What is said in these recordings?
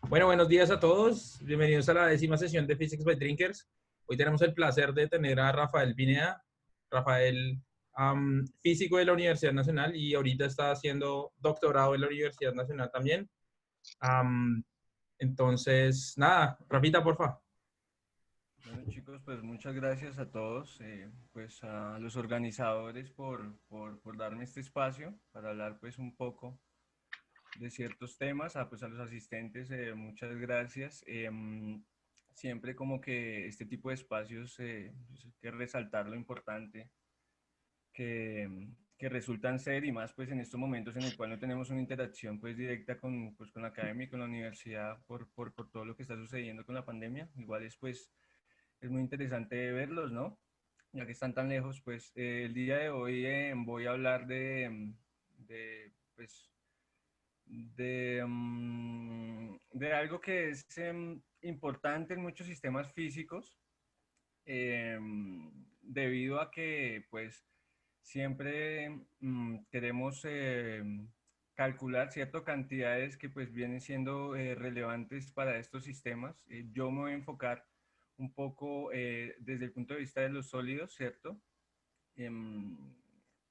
Bueno, buenos días a todos. Bienvenidos a la 10ª sesión de Physics by Drinkers. Hoy tenemos el placer de tener a Rafael Pineda. Rafael, físico de la Universidad Nacional y ahorita está haciendo doctorado en la Universidad Nacional también. Am, entonces, nada, Rafita, porfa. Bueno chicos, pues muchas gracias a todos, pues a los organizadores por darme este espacio para hablar pues un poco de ciertos temas, pues a los asistentes muchas gracias. Siempre como que este tipo de espacios pues, hay que resaltar lo importante que resultan ser y más pues en estos momentos en el cual no tenemos una interacción pues directa con la academia y con la universidad por todo lo que está sucediendo con la pandemia. Igual es muy interesante verlos, ¿no? Ya que están tan lejos, pues el día de hoy voy a hablar pues, de algo que es importante en muchos sistemas físicos, debido a que, pues, siempre queremos calcular ciertas cantidades que, pues, vienen siendo relevantes para estos sistemas. Yo me voy a enfocar un poco desde el punto de vista de los sólidos, ¿cierto? Em,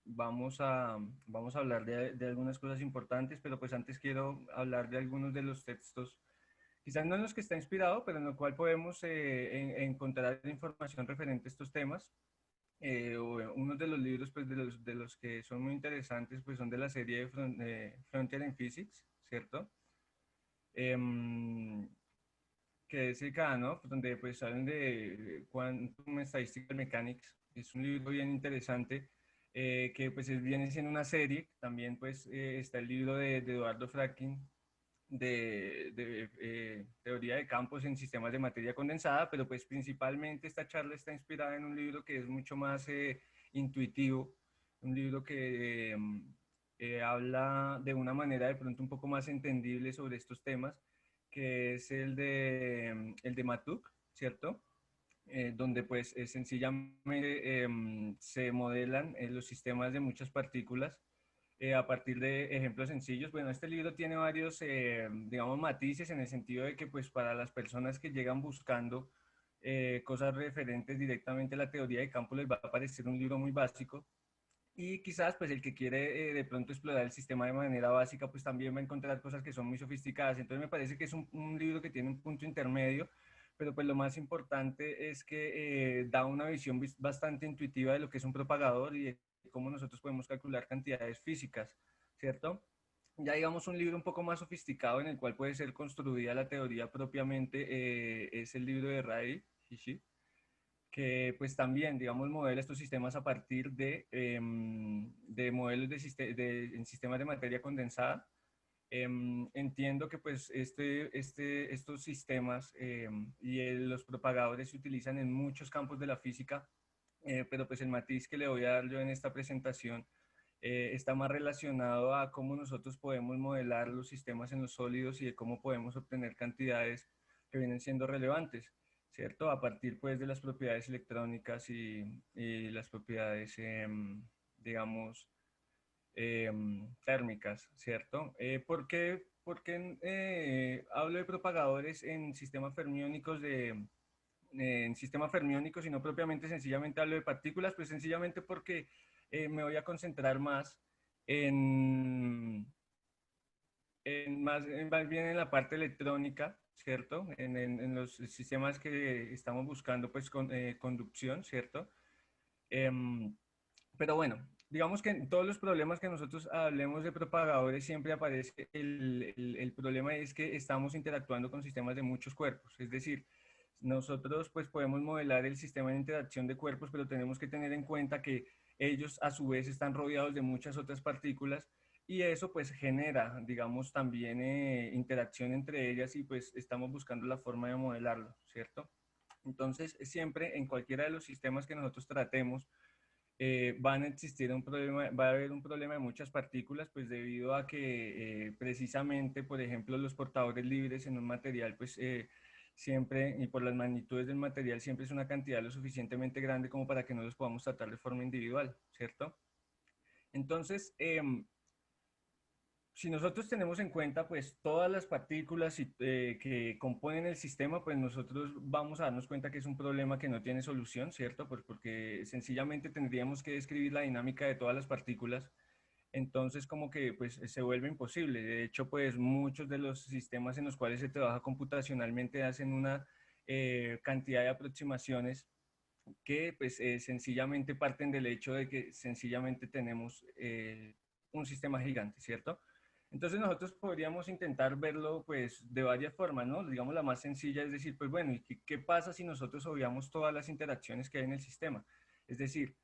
vamos a, vamos a hablar de algunas cosas importantes, pero pues antes quiero hablar de algunos de los textos, quizás no en los que está inspirado, pero en lo cual podemos encontrar información referente a estos temas. Unos de los libros pues, de los que son muy interesantes pues, son de la serie de Frontier in Physics, ¿cierto? Em, que es el ¿no? Donde pues hablan de Quantum Statistical Mechanics. Es un libro bien interesante que pues viene siendo una serie. También pues está el libro de Eduardo Fracking de teoría de campos en sistemas de materia condensada, pero pues principalmente esta charla está inspirada en un libro que es mucho más intuitivo, un libro que habla de una manera de pronto un poco más entendible sobre estos temas, que es el de Matuk, ¿cierto? Donde pues sencillamente se modelan los sistemas de muchas partículas a partir de ejemplos sencillos. Bueno, este libro tiene varios, digamos, matices en el sentido de que pues para las personas que llegan buscando cosas referentes directamente a la teoría de campo les va a parecer un libro muy básico, y quizás pues el que quiere de pronto explorar el sistema de manera básica pues también va a encontrar cosas que son muy sofisticadas. Entonces me parece que es un libro que tiene un punto intermedio, pero pues lo más importante es que da una visión bastante intuitiva de lo que es un propagador y de cómo nosotros podemos calcular cantidades físicas, ¿cierto? Ya digamos un libro un poco más sofisticado en el cual puede ser construida la teoría propiamente, es el libro de Ray Hishi, que pues también, digamos, modela estos sistemas a partir de modelos en sistemas de materia condensada. Entiendo que pues estos sistemas los propagadores se utilizan en muchos campos de la física, pero pues el matiz que le voy a dar yo en esta presentación está más relacionado a cómo nosotros podemos modelar los sistemas en los sólidos y de cómo podemos obtener cantidades que vienen siendo relevantes, ¿cierto? A partir pues de las propiedades electrónicas y las propiedades, digamos, térmicas, ¿cierto? ¿Por qué hablo de propagadores en sistemas fermiónicos en sistemas fermiónicos y no propiamente sencillamente hablo de partículas? Pues sencillamente porque me voy a concentrar más en, más bien en la parte electrónica, ¿cierto? En los sistemas que estamos buscando, pues, conducción, ¿cierto? Em, pero bueno, digamos que en todos los problemas que nosotros hablemos de propagadores siempre aparece el problema es que estamos interactuando con sistemas de muchos cuerpos. Es decir, nosotros pues podemos modelar el sistema de interacción de cuerpos, pero tenemos que tener en cuenta que ellos a su vez están rodeados de muchas otras partículas, y eso pues genera, digamos, también interacción entre ellas, y pues estamos buscando la forma de modelarlo, ¿cierto? Entonces, siempre en cualquiera de los sistemas que nosotros tratemos, van a existir un problema, va a haber un problema de muchas partículas, pues debido a que precisamente, por ejemplo, los portadores libres en un material, pues siempre, y por las magnitudes del material, siempre es una cantidad lo suficientemente grande como para que no los podamos tratar de forma individual, ¿cierto? Entonces, si nosotros tenemos en cuenta pues todas las partículas que componen el sistema, pues nosotros vamos a darnos cuenta que es un problema que no tiene solución, ¿cierto? Pues porque sencillamente tendríamos que describir la dinámica de todas las partículas, entonces como que pues se vuelve imposible. De hecho, pues muchos de los sistemas en los cuales se trabaja computacionalmente hacen una cantidad de aproximaciones que pues sencillamente parten del hecho de que sencillamente tenemos un sistema gigante, ¿cierto? Entonces nosotros podríamos intentar verlo pues de varias formas, ¿no? Digamos la más sencilla es decir, pues bueno, ¿y qué pasa si nosotros obviamos todas las interacciones que hay en el sistema? Es decir,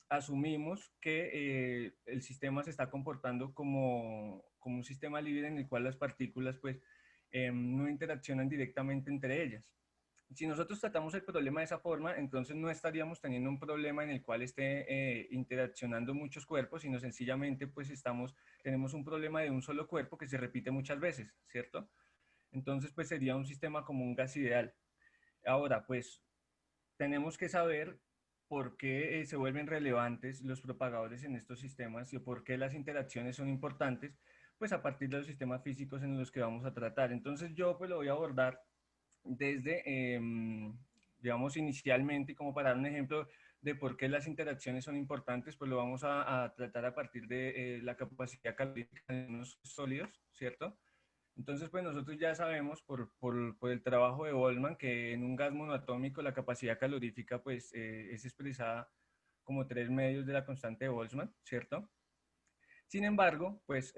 asumimos que el sistema se está comportando como un sistema libre en el cual las partículas pues no interaccionan directamente entre ellas. Si nosotros tratamos el problema de esa forma, entonces no estaríamos teniendo un problema en el cual esté interaccionando muchos cuerpos, sino sencillamente pues tenemos un problema de un solo cuerpo que se repite muchas veces, ¿cierto? Entonces pues sería un sistema como un gas ideal. Ahora pues tenemos que saber por qué se vuelven relevantes los propagadores en estos sistemas y por qué las interacciones son importantes, pues a partir de los sistemas físicos en los que vamos a tratar. Entonces yo pues lo voy a abordar desde, digamos, inicialmente, como para dar un ejemplo de por qué las interacciones son importantes, pues lo vamos a tratar a partir de la capacidad calórica de unos sólidos, ¿cierto? Entonces, pues nosotros ya sabemos por el trabajo de Boltzmann que en un gas monoatómico la capacidad calorífica pues es expresada como 3 medios de la constante de Boltzmann, ¿cierto? Sin embargo, pues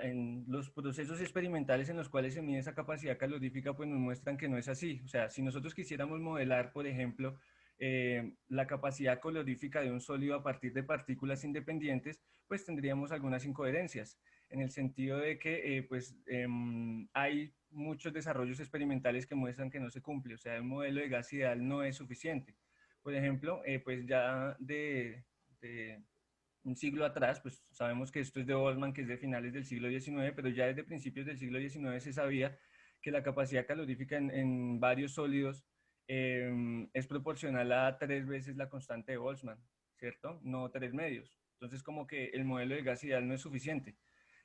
en los procesos experimentales en los cuales se mide esa capacidad calorífica, pues nos muestran que no es así. O sea, si nosotros quisiéramos modelar, por ejemplo, la capacidad calorífica de un sólido a partir de partículas independientes, pues tendríamos algunas incoherencias, en el sentido de que hay muchos desarrollos experimentales que muestran que no se cumple. O sea, un modelo de gas ideal no es suficiente. Por ejemplo, pues ya de un siglo atrás, pues sabemos que esto es de Boltzmann, que es de finales del siglo XIX, pero ya desde principios del siglo XIX se sabía que la capacidad calorífica en varios sólidos es proporcional a 3 veces la constante de Boltzmann, ¿cierto? No 3 medios. Entonces, como que el modelo de gas ideal no es suficiente.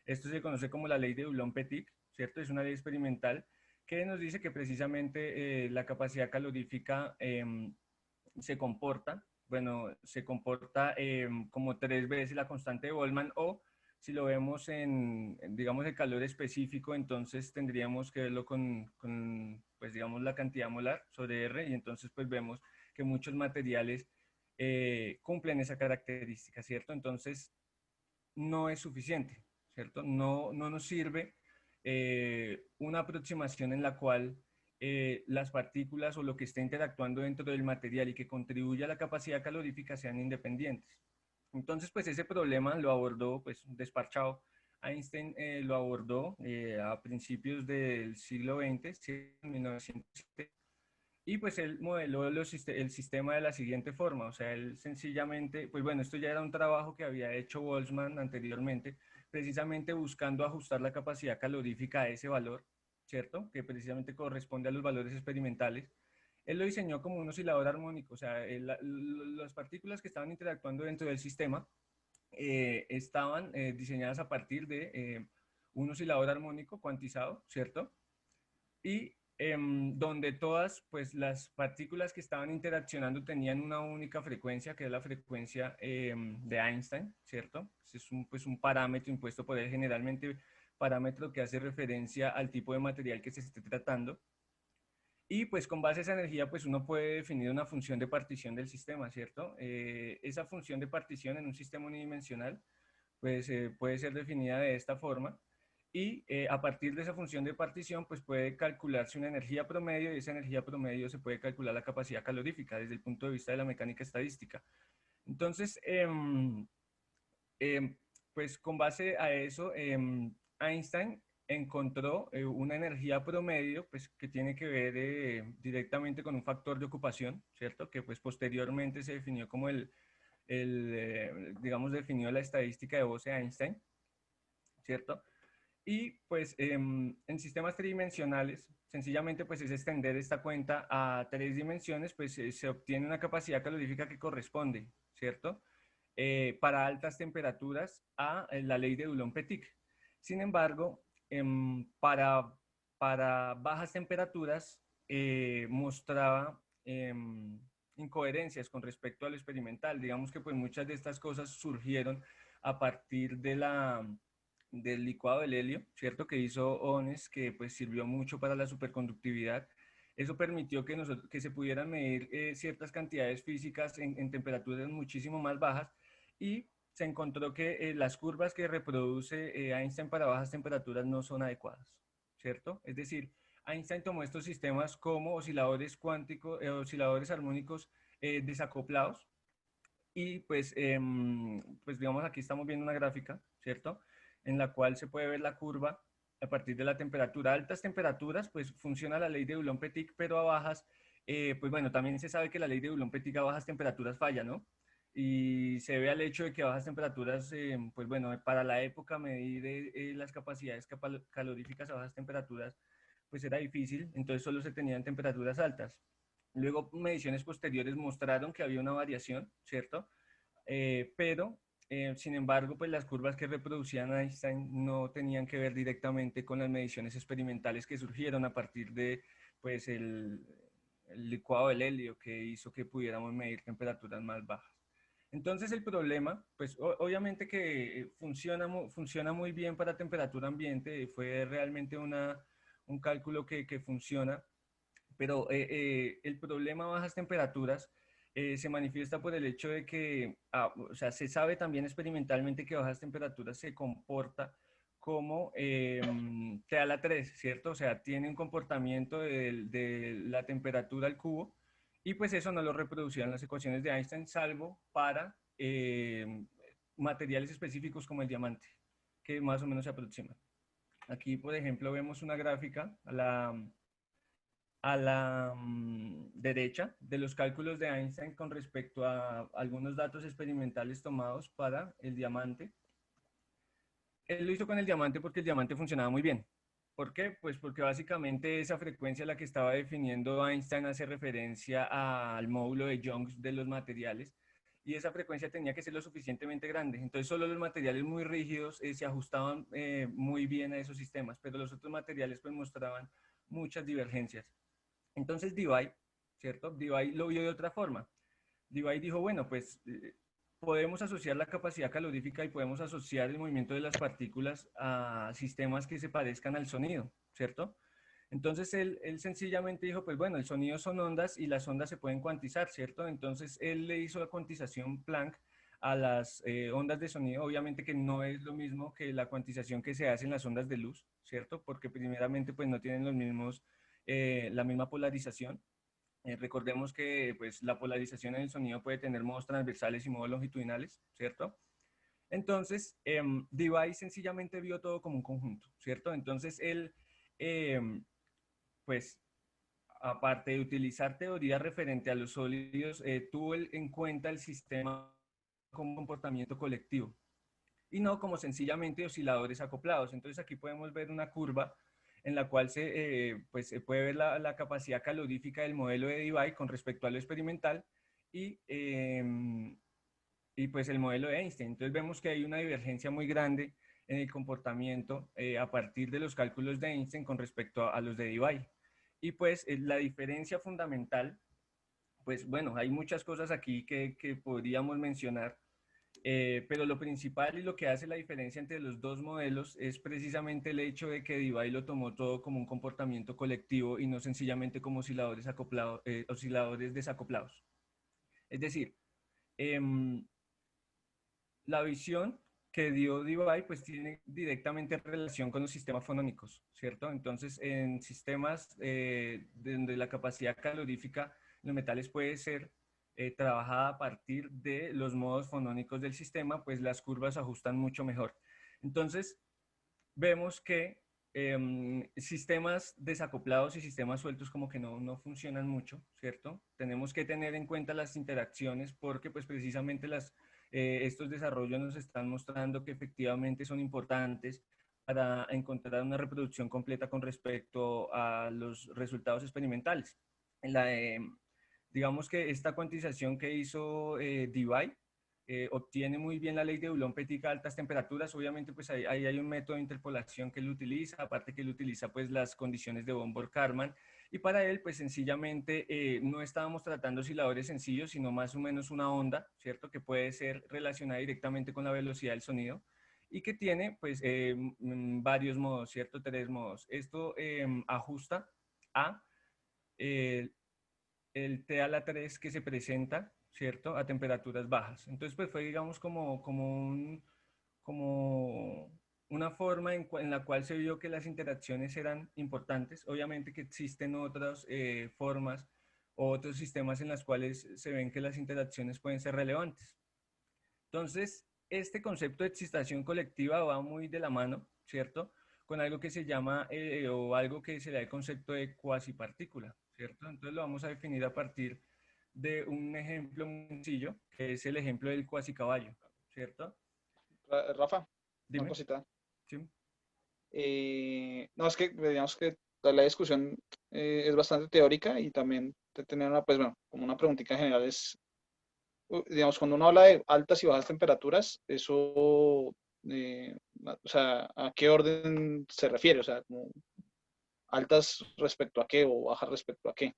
Esto se conoce como la ley de Dulong-Petit, ¿cierto? Es una ley experimental que nos dice que precisamente la capacidad calorífica se comporta, bueno, se comporta como 3 veces la constante de Boltzmann, o si lo vemos digamos, el calor específico, entonces tendríamos que verlo pues, digamos, la cantidad molar sobre R, y entonces, pues, vemos que muchos materiales cumplen esa característica, ¿cierto? Entonces, no es suficiente, ¿cierto? No nos sirve una aproximación en la cual las partículas o lo que esté interactuando dentro del material y que contribuya a la capacidad calorífica sean independientes. Entonces, pues ese problema lo abordó, pues desparchado. Einstein lo abordó a principios del siglo XX, en 1907, y pues él modeló el sistema de la siguiente forma. O sea, él sencillamente, pues bueno, esto ya era un trabajo que había hecho Boltzmann anteriormente, precisamente buscando ajustar la capacidad calorífica a ese valor, ¿cierto? Que precisamente corresponde a los valores experimentales. Él lo diseñó como un oscilador armónico. O sea, las partículas que estaban interactuando dentro del sistema estaban diseñadas a partir de un oscilador armónico cuantizado, ¿cierto? Y donde todas pues, las partículas que estaban interaccionando tenían una única frecuencia, que es la frecuencia de Einstein, ¿cierto? Es pues, un parámetro impuesto por él, generalmente parámetro que hace referencia al tipo de material que se esté tratando. Y pues con base a esa energía, pues uno puede definir una función de partición del sistema, ¿cierto? Esa función de partición en un sistema unidimensional, pues puede ser definida de esta forma, y a partir de esa función de partición, pues puede calcularse una energía promedio, y esa energía promedio se puede calcular la capacidad calorífica desde el punto de vista de la mecánica estadística. Entonces, eh, pues con base a eso, Einstein encontró una energía promedio, pues que tiene que ver directamente con un factor de ocupación, ¿cierto? Que pues posteriormente se definió como digamos, definió la estadística de Bose-Einstein, ¿cierto? Y pues en sistemas tridimensionales, sencillamente pues es extender esta cuenta a 3 dimensiones, pues se obtiene una capacidad calorífica que corresponde, ¿cierto? Para altas temperaturas a la ley de Dulong-Petit. Sin embargo, para bajas temperaturas mostraba incoherencias con respecto a lo experimental. Digamos que pues muchas de estas cosas surgieron a partir del licuado del helio, ¿cierto? Que hizo Ones, que pues sirvió mucho para la superconductividad. Eso permitió que se pudieran medir ciertas cantidades físicas en temperaturas muchísimo más bajas y se encontró que las curvas que reproduce Einstein para bajas temperaturas no son adecuadas, ¿cierto? Es decir, Einstein tomó estos sistemas como osciladores cuánticos, osciladores armónicos desacoplados y pues digamos aquí estamos viendo una gráfica, ¿cierto? En la cual se puede ver la curva a partir de la temperatura. A altas temperaturas, pues funciona la ley de Dulong-Petit, pero a bajas, pues bueno, también se sabe que la ley de Dulong-Petit a bajas temperaturas falla, ¿no? Y se debe al hecho de que a bajas temperaturas, pues bueno, para la época medir las capacidades caloríficas a bajas temperaturas, pues era difícil, entonces solo se tenían temperaturas altas. Luego, mediciones posteriores mostraron que había una variación, ¿cierto? Pero, sin embargo, pues las curvas que reproducían Einstein no tenían que ver directamente con las mediciones experimentales que surgieron a partir de, pues, el licuado del helio que hizo que pudiéramos medir temperaturas más bajas. Entonces, el problema, pues, obviamente que funciona muy bien para temperatura ambiente, fue realmente un cálculo que funciona, pero el problema a bajas temperaturas se manifiesta por el hecho de que, o sea, se sabe también experimentalmente que a bajas temperaturas se comporta como Teala 3, ¿cierto? O sea, tiene un comportamiento de la temperatura al cubo y pues eso no lo reproducían las ecuaciones de Einstein, salvo para materiales específicos como el diamante, que más o menos se aproximan. Aquí, por ejemplo, vemos una gráfica a la derecha de los cálculos de Einstein con respecto a algunos datos experimentales tomados para el diamante. Él lo hizo con el diamante porque el diamante funcionaba muy bien. ¿Por qué? Pues porque básicamente esa frecuencia a la que estaba definiendo Einstein hace referencia al módulo de Young de los materiales y esa frecuencia tenía que ser lo suficientemente grande. Entonces solo los materiales muy rígidos se ajustaban muy bien a esos sistemas, pero los otros materiales pues mostraban muchas divergencias. Entonces Debye, ¿cierto? Debye lo vio de otra forma. Debye dijo, bueno, pues podemos asociar la capacidad calorífica y podemos asociar el movimiento de las partículas a sistemas que se parezcan al sonido, ¿cierto? Entonces él sencillamente dijo, pues bueno, el sonido son ondas y las ondas se pueden cuantizar, ¿cierto? Entonces él le hizo la cuantización Planck a las ondas de sonido, obviamente que no es lo mismo que la cuantización que se hace en las ondas de luz, ¿cierto? Porque primeramente pues no tienen los mismos, la misma polarización. Recordemos que pues, la polarización en el sonido puede tener modos transversales y modos longitudinales, ¿cierto? Entonces, Debye sencillamente vio todo como un conjunto, ¿cierto? Entonces, él, pues, aparte de utilizar teoría referente a los sólidos, tuvo en cuenta el sistema como comportamiento colectivo y no como sencillamente osciladores acoplados. Entonces, aquí podemos ver una curva en la cual pues, se puede ver la capacidad calorífica del modelo de Debye con respecto a lo experimental y, y pues el modelo de Einstein. Entonces vemos que hay una divergencia muy grande en el comportamiento a partir de los cálculos de Einstein con respecto a los de Debye. Y pues la diferencia fundamental, pues bueno, hay muchas cosas aquí que podríamos mencionar, pero lo principal y lo que hace la diferencia entre los dos modelos es precisamente el hecho de que Debye lo tomó todo como un comportamiento colectivo y no sencillamente como osciladores, osciladores desacoplados. Es decir, eh, la visión que dio Debye pues tiene directamente relación con los sistemas fonónicos, ¿cierto? Entonces, en sistemas donde la capacidad calorífica de los metales puede ser trabajada a partir de los modos fonónicos del sistema, pues las curvas se ajustan mucho mejor. Entonces, vemos que sistemas desacoplados y sistemas sueltos como que no funcionan mucho, ¿cierto? Tenemos que tener en cuenta las interacciones porque pues precisamente estos desarrollos nos están mostrando que efectivamente son importantes para encontrar una reproducción completa con respecto a los resultados experimentales. La, digamos que esta cuantización que hizo Debye obtiene muy bien la ley de Dulong-Petit a altas temperaturas. Obviamente, pues ahí hay un método de interpolación que él utiliza, aparte que él utiliza pues las condiciones de von Karman, y para él pues sencillamente no estábamos tratando osciladores sencillos, sino más o menos una onda, ¿cierto? Que puede ser relacionada directamente con la velocidad del sonido y que tiene pues varios modos, ¿cierto? 3 modos. Esto ajusta a eh, el T a la 3 que se presenta, ¿cierto? A temperaturas bajas. Entonces, pues fue, digamos, como una forma en la cual se vio que las interacciones eran importantes. Obviamente que existen otras formas o otros sistemas en los cuales se ven que las interacciones pueden ser relevantes. Entonces, este concepto de excitación colectiva va muy de la mano, ¿cierto? Con algo que se llama, o algo que se le da el concepto de cuasipartícula, ¿cierto? Entonces lo vamos a definir a partir de un ejemplo muy sencillo, que es el ejemplo del cuasicaballo, ¿cierto? Rafa, una Dime. cosita. ¿Sí? No, es que digamos que la discusión es bastante teórica y también te tenía una, pues bueno, como una preguntita general es, digamos, cuando uno habla de altas y bajas temperaturas, eso, o sea, ¿a qué orden se refiere? O sea, como altas respecto a qué o bajas respecto a qué.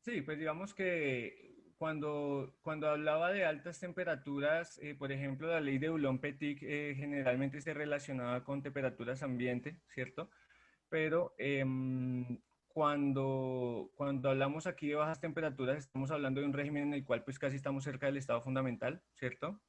Sí, pues digamos que cuando hablaba de altas temperaturas, por ejemplo, la ley de Dulong-Petit generalmente se relacionaba con temperaturas ambiente, ¿cierto? Pero cuando hablamos aquí de bajas temperaturas, estamos hablando de un régimen en el cual pues casi estamos cerca del estado fundamental, ¿cierto?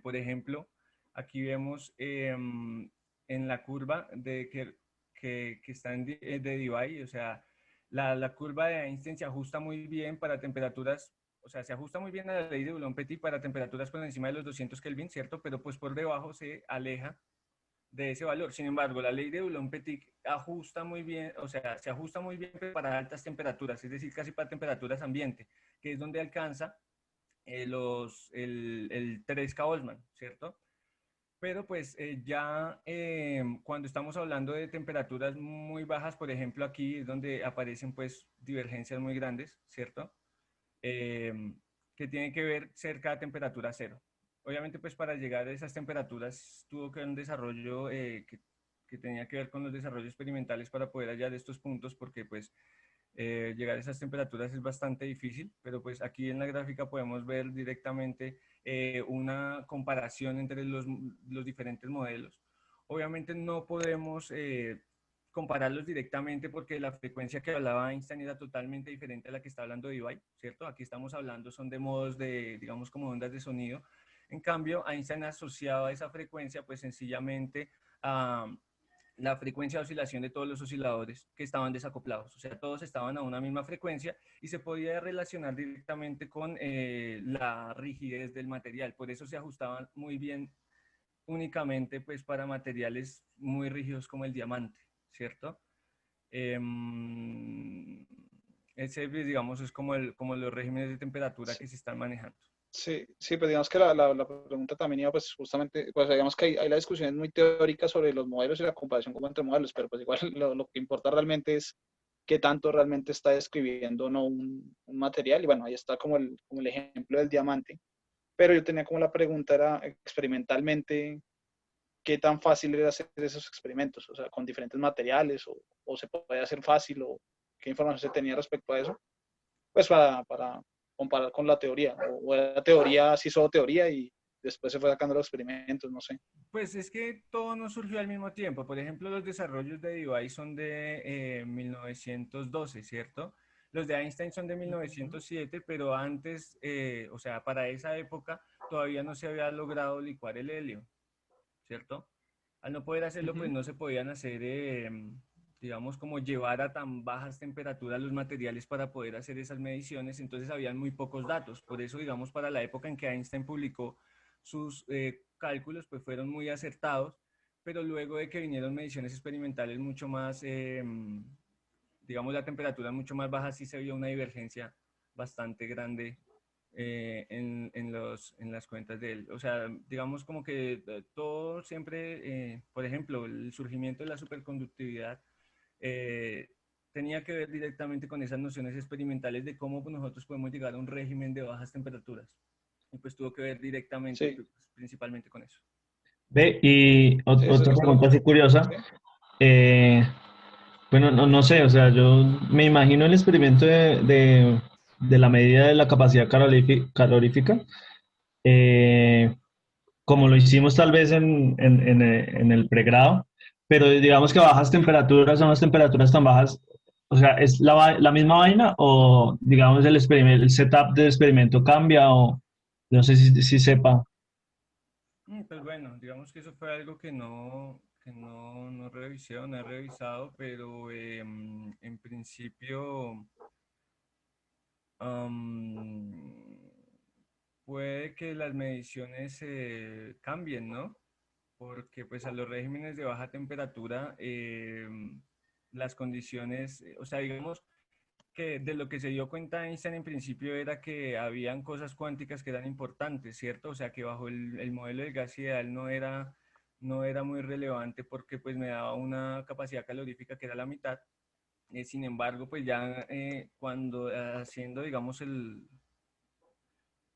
Por ejemplo, aquí vemos en la curva que está de Debye, o sea, la curva de Einstein se ajusta muy bien para temperaturas, o sea, se ajusta muy bien a la ley de Dulong-Petit para temperaturas por encima de los 200 Kelvin, ¿cierto? Pero pues por debajo se aleja de ese valor. Sin embargo, la ley de Dulong-Petit ajusta muy bien, o sea, se ajusta muy bien para altas temperaturas, es decir, casi para temperaturas ambiente, que es donde alcanza el 3K Boltzmann, ¿cierto? Pero pues ya cuando estamos hablando de temperaturas muy bajas, por ejemplo, aquí es donde aparecen pues divergencias muy grandes, ¿cierto? Eh, que tienen que ver cerca de temperatura cero. Obviamente pues para llegar a esas temperaturas tuvo que haber un desarrollo que tenía que ver con los desarrollos experimentales para poder hallar estos puntos, porque pues llegar a esas temperaturas es bastante difícil, pero pues aquí en la gráfica podemos ver directamente una comparación entre los diferentes modelos. Obviamente no podemos compararlos directamente porque la frecuencia que hablaba Einstein era totalmente diferente a la que está hablando Debye, ¿cierto? Aquí estamos hablando son de modos de, digamos, como ondas de sonido. En cambio, Einstein asociaba esa frecuencia pues sencillamente a la frecuencia de oscilación de todos los osciladores que estaban desacoplados. O sea, todos estaban a una misma frecuencia y se podía relacionar directamente con la rigidez del material. Por eso se ajustaban muy bien únicamente pues para materiales muy rígidos como el diamante, ¿cierto? Ese, pues, digamos, es como los regímenes de temperatura Sí, que se están manejando. sí, sí, pues digamos que la pregunta también iba pues justamente, pues digamos que hay la discusión es muy teórica sobre los modelos y la comparación como entre modelos, pero pues igual lo que importa realmente es qué tanto realmente está describiendo o no un material y bueno, ahí está como el ejemplo del diamante, pero yo tenía como la pregunta era experimentalmente, ¿qué tan fácil era hacer esos experimentos? O sea, con diferentes materiales o se puede hacer fácil o qué información se tenía respecto a eso, pues para comparar con la teoría, o la teoría sí solo teoría y después se fue sacando los experimentos, no sé. Pues es que todo no surgió al mismo tiempo. Por ejemplo, los desarrollos de Debye son de 1912, ¿cierto? Los de Einstein son de 1907, pero antes, o sea, para esa época todavía no se había logrado licuar el helio, ¿cierto? Al no poder hacerlo, pues Ujú. no se podían hacer, digamos, como llevar a tan bajas temperaturas los materiales para poder hacer esas mediciones, entonces habían muy pocos datos. Por eso, digamos, para la época en que Einstein publicó sus cálculos, pues fueron muy acertados, pero luego de que vinieron mediciones experimentales mucho más, digamos, la temperatura mucho más baja, sí se vio una divergencia bastante grande en las cuentas de él. O sea, digamos como que todo siempre, por ejemplo, el surgimiento de la superconductividad eh, tenía que ver directamente con esas nociones experimentales de cómo nosotros podemos llegar a un régimen de bajas temperaturas. y pues tuvo que ver directamente, Sí, pues, principalmente con eso. Ve, y sí, otra eso es lo pregunta así curiosa. ¿sí? eh, bueno, no sé, o sea, yo me imagino el experimento de la medida de la capacidad calorífica, eh, como lo hicimos tal vez en el pregrado, pero digamos que bajas temperaturas, son las temperaturas tan bajas, o sea, ¿es la misma vaina o digamos el experimento, el setup del experimento cambia o no sé si sepa? Pues bueno, digamos que eso fue algo que no revisé o no he revisado, pero en principio am, puede que las mediciones cambien, ¿no? Porque pues a los regímenes de baja temperatura las condiciones, o sea, digamos que de lo que se dio cuenta Einstein en principio era que habían cosas cuánticas que eran importantes, ¿cierto? O sea, que bajo el modelo del gas ideal no era muy relevante porque pues me daba una capacidad calorífica que era la mitad. Sin embargo, pues ya cuando haciendo, digamos,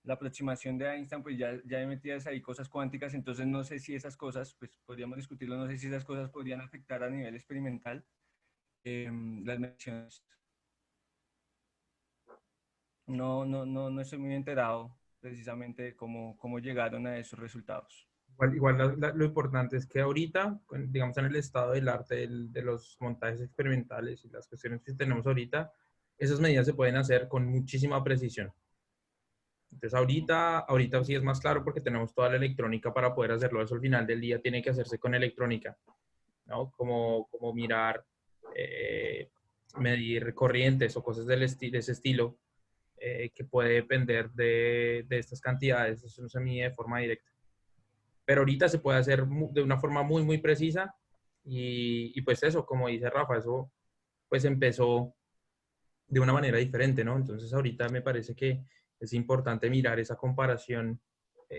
la aproximación de Einstein, pues ya metidas ahí cosas cuánticas, entonces no sé si esas cosas, pues podríamos discutirlo, no sé si esas cosas podrían afectar a nivel experimental las mediciones. No estoy muy enterado precisamente de cómo llegaron a esos resultados. Igual lo importante es que ahorita, digamos en el estado del arte de los montajes experimentales y las cuestiones que tenemos ahorita, esas medidas se pueden hacer con muchísima precisión. Entonces ahorita sí es más claro porque tenemos toda la electrónica para poder hacerlo. Eso al final del día tiene que hacerse con electrónica, ¿no? Como mirar, eh, medir corrientes o cosas de ese estilo, que puede depender de estas cantidades. Eso no se mide de forma directa. Pero ahorita se puede hacer de una forma muy, muy precisa y pues eso, como dice Rafa, eso pues empezó de una manera diferente, ¿no? Entonces ahorita me parece que es importante mirar esa comparación,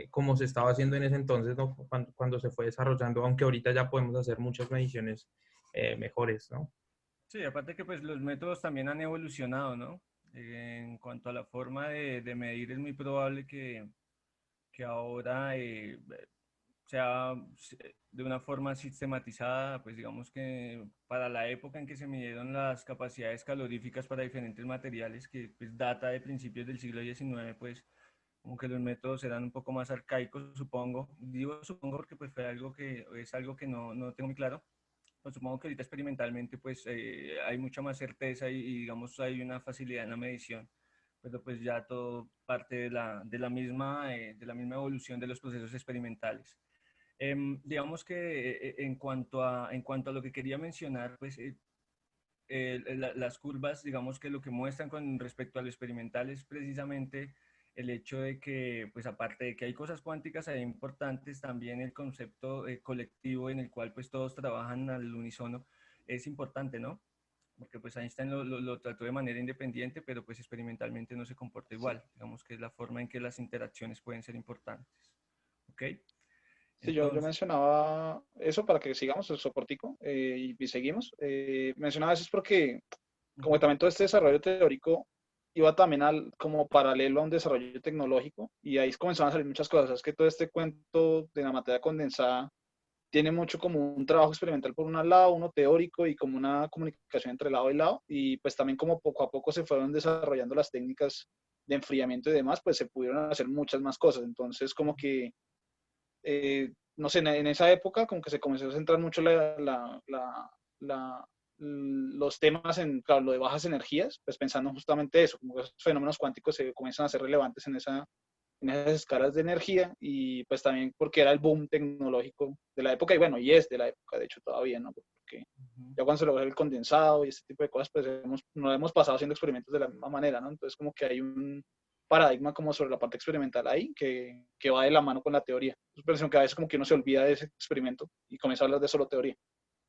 como se estaba haciendo en ese entonces, ¿no? Cuando se fue desarrollando, aunque ahorita ya podemos hacer muchas mediciones mejores, ¿no? Sí, aparte que pues los métodos también han evolucionado, ¿no? En cuanto a la forma de medir, es muy probable que ahora sea de una forma sistematizada, pues digamos que para la época en que se midieron las capacidades caloríficas para diferentes materiales, que pues data de principios del siglo XIX, pues como que los métodos eran un poco más arcaicos, supongo. Digo supongo porque pues fue es algo que no tengo muy claro. Pues supongo que ahorita experimentalmente pues hay mucha más certeza y digamos hay una facilidad en la medición, pero pues ya todo parte de la misma evolución de los procesos experimentales. Digamos que en cuanto a lo que quería mencionar, pues las curvas, digamos que lo que muestran con respecto al experimental es precisamente el hecho de que, pues aparte de que hay cosas cuánticas ahí importantes, también el concepto colectivo en el cual pues todos trabajan al unísono es importante, ¿no? Porque pues Einstein lo trató de manera independiente, pero pues experimentalmente no se comporta igual. Digamos que es la forma en que las interacciones pueden ser importantes. ¿Ok? Sí, yo Entonces, mencionaba eso para que sigamos el soportico y seguimos. Mencionaba eso es porque como que ujú, también todo este desarrollo teórico iba también como paralelo a un desarrollo tecnológico y ahí comenzaban a salir muchas cosas. Es que todo este cuento de la materia condensada tiene mucho como un trabajo experimental por un lado, uno teórico y como una comunicación entre lado y lado y pues también como poco a poco se fueron desarrollando las técnicas de enfriamiento y demás, pues se pudieron hacer muchas más cosas. Entonces como que no sé, en esa época como que se comenzó a centrar mucho los temas en, claro, lo de bajas energías, pues pensando justamente eso, como que esos fenómenos cuánticos se comienzan a ser relevantes en esas escalas de energía y pues también porque era el boom tecnológico de la época y bueno, y es de la época, de hecho todavía, ¿no? Porque ujú. ya cuando se logra el condensado y este tipo de cosas, pues nos hemos pasado haciendo experimentos de la misma manera, ¿no? Entonces como que hay un paradigma como sobre la parte experimental ahí que va de la mano con la teoría. Es impresión que a veces como que uno se olvida de ese experimento y comienza a hablar de solo teoría.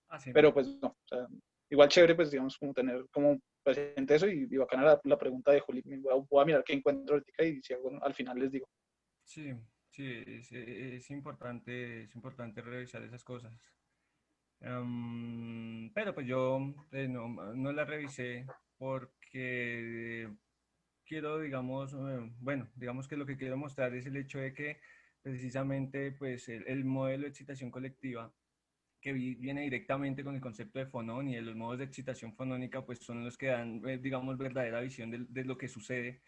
Así. Pero pues no, o sea, igual chévere pues digamos como tener como presente eso y bacana la pregunta de Juli. Voy a mirar qué encuentro ahorita y si algo, al final les digo. Sí, sí, es importante revisar esas cosas. Pero pues yo no la revisé porque quiero, digamos, bueno, digamos que lo que quiero mostrar es el hecho de que precisamente pues el modelo de excitación colectiva que viene directamente con el concepto de fonón y de los modos de excitación fonónica, pues son los que dan, digamos, verdadera visión de lo que sucede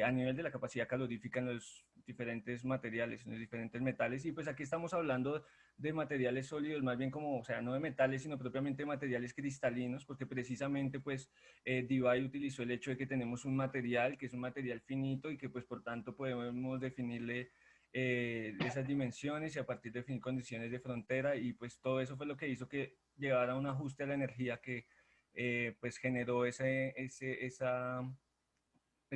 a nivel de la capacidad calorífica en los diferentes materiales, en los diferentes metales. Y pues aquí estamos hablando de materiales sólidos, más bien como, o sea, no de metales, sino propiamente de materiales cristalinos, porque precisamente pues Debye utilizó el hecho de que tenemos un material que es un material finito y que pues por tanto podemos definirle esas dimensiones y a partir de definir condiciones de frontera y pues todo eso fue lo que hizo que llevara a un ajuste a la energía que pues generó ese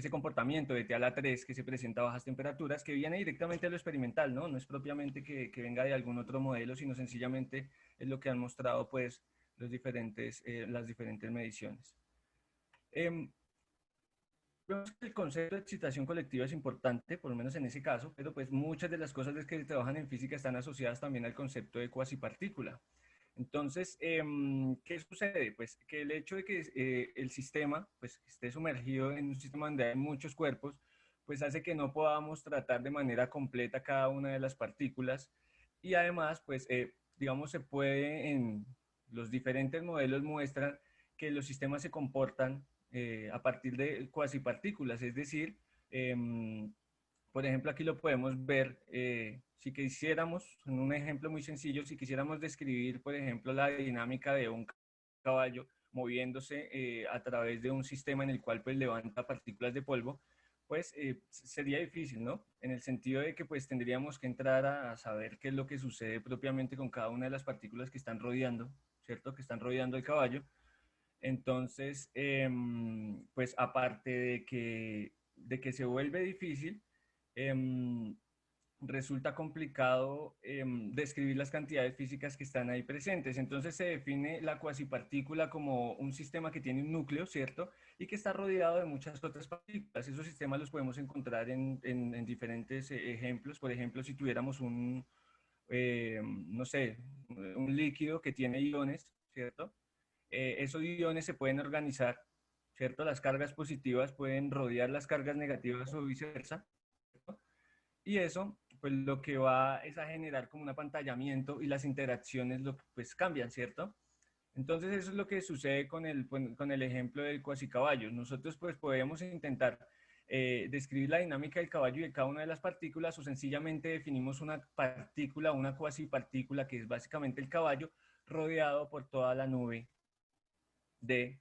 comportamiento de T a la 3 que se presenta a bajas temperaturas, que viene directamente de lo experimental, ¿no? No es propiamente que venga de algún otro modelo, sino sencillamente es lo que han mostrado pues las diferentes mediciones. Creo que el concepto de excitación colectiva es importante, por lo menos en ese caso, pero pues muchas de las cosas de que se trabajan en física están asociadas también al concepto de cuasipartícula. Entonces, ¿qué sucede? Pues que el hecho de que el sistema pues, esté sumergido en un sistema donde hay muchos cuerpos, pues hace que no podamos tratar de manera completa cada una de las partículas y además, pues, digamos, se puede en los diferentes modelos muestran que los sistemas se comportan a partir de cuasipartículas, es decir, por ejemplo, aquí lo podemos ver, si quisiéramos, en un ejemplo muy sencillo, si quisiéramos describir, por ejemplo, la dinámica de un caballo moviéndose a través de un sistema en el cual pues levanta partículas de polvo, pues sería difícil, ¿no? En el sentido de que pues tendríamos que entrar a saber qué es lo que sucede propiamente con cada una de las partículas que están rodeando, ¿cierto? Que están rodeando el caballo. Entonces, pues aparte de que se vuelve difícil, resulta complicado describir las cantidades físicas que están ahí presentes. Entonces se define la cuasipartícula como un sistema que tiene un núcleo, ¿cierto? Y que está rodeado de muchas otras partículas. Esos sistemas los podemos encontrar en diferentes ejemplos. Por ejemplo, si tuviéramos no sé, un líquido que tiene iones, ¿cierto? Esos iones se pueden organizar, ¿cierto? Las cargas positivas pueden rodear las cargas negativas o viceversa, ¿cierto? Y eso, pues lo que va es a generar como un apantallamiento y las interacciones pues cambian, ¿cierto? Entonces eso es lo que sucede con el ejemplo del cuasicaballo. Nosotros pues podemos intentar describir la dinámica del caballo y de cada una de las partículas o sencillamente definimos una partícula, una cuasipartícula que es básicamente el caballo rodeado por toda la nube de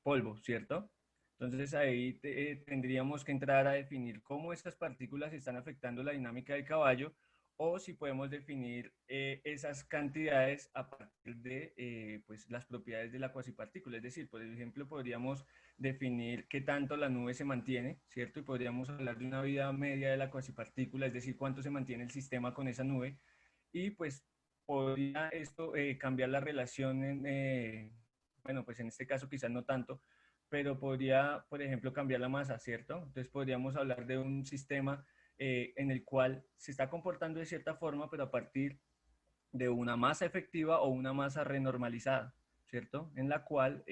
polvo, ¿cierto? Entonces ahí tendríamos que entrar a definir cómo estas partículas están afectando la dinámica del caballo o si podemos definir esas cantidades a partir de pues, las propiedades de la cuasipartícula. Es decir, por ejemplo, podríamos definir qué tanto la nube se mantiene, ¿cierto? Y podríamos hablar de una vida media de la cuasipartícula, es decir, cuánto se mantiene el sistema con esa nube. Y pues podría esto cambiar la relación bueno, pues en este caso quizás no tanto, pero podría, por ejemplo, cambiar la masa, ¿cierto? Entonces podríamos hablar de un sistema en el cual se está comportando de cierta forma, pero a partir de una masa efectiva o una masa renormalizada, ¿cierto? En la cual,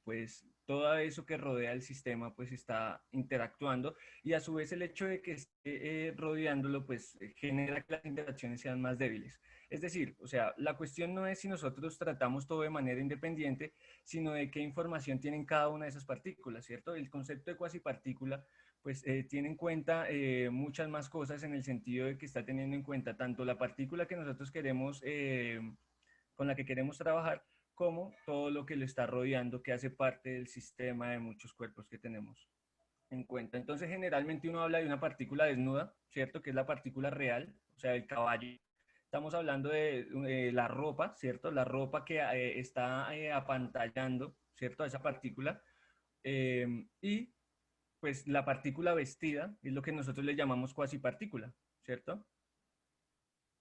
pues, todo eso que rodea el sistema, pues, está interactuando y a su vez el hecho de que esté rodeándolo, pues, genera que las interacciones sean más débiles. Es decir, o sea, la cuestión no es si nosotros tratamos todo de manera independiente, sino de qué información tienen cada una de esas partículas, ¿cierto? El concepto de cuasipartícula pues tiene en cuenta muchas más cosas en el sentido de que está teniendo en cuenta tanto la partícula que nosotros queremos, con la que queremos trabajar, como todo lo que lo está rodeando, que hace parte del sistema de muchos cuerpos que tenemos en cuenta. Entonces, generalmente uno habla de una partícula desnuda, ¿cierto? Que es la partícula real, o sea, el caballo. Estamos hablando de la ropa, ¿cierto? La ropa que está apantallando, ¿cierto? A esa partícula. Y pues la partícula vestida es lo que nosotros le llamamos cuasipartícula, ¿cierto?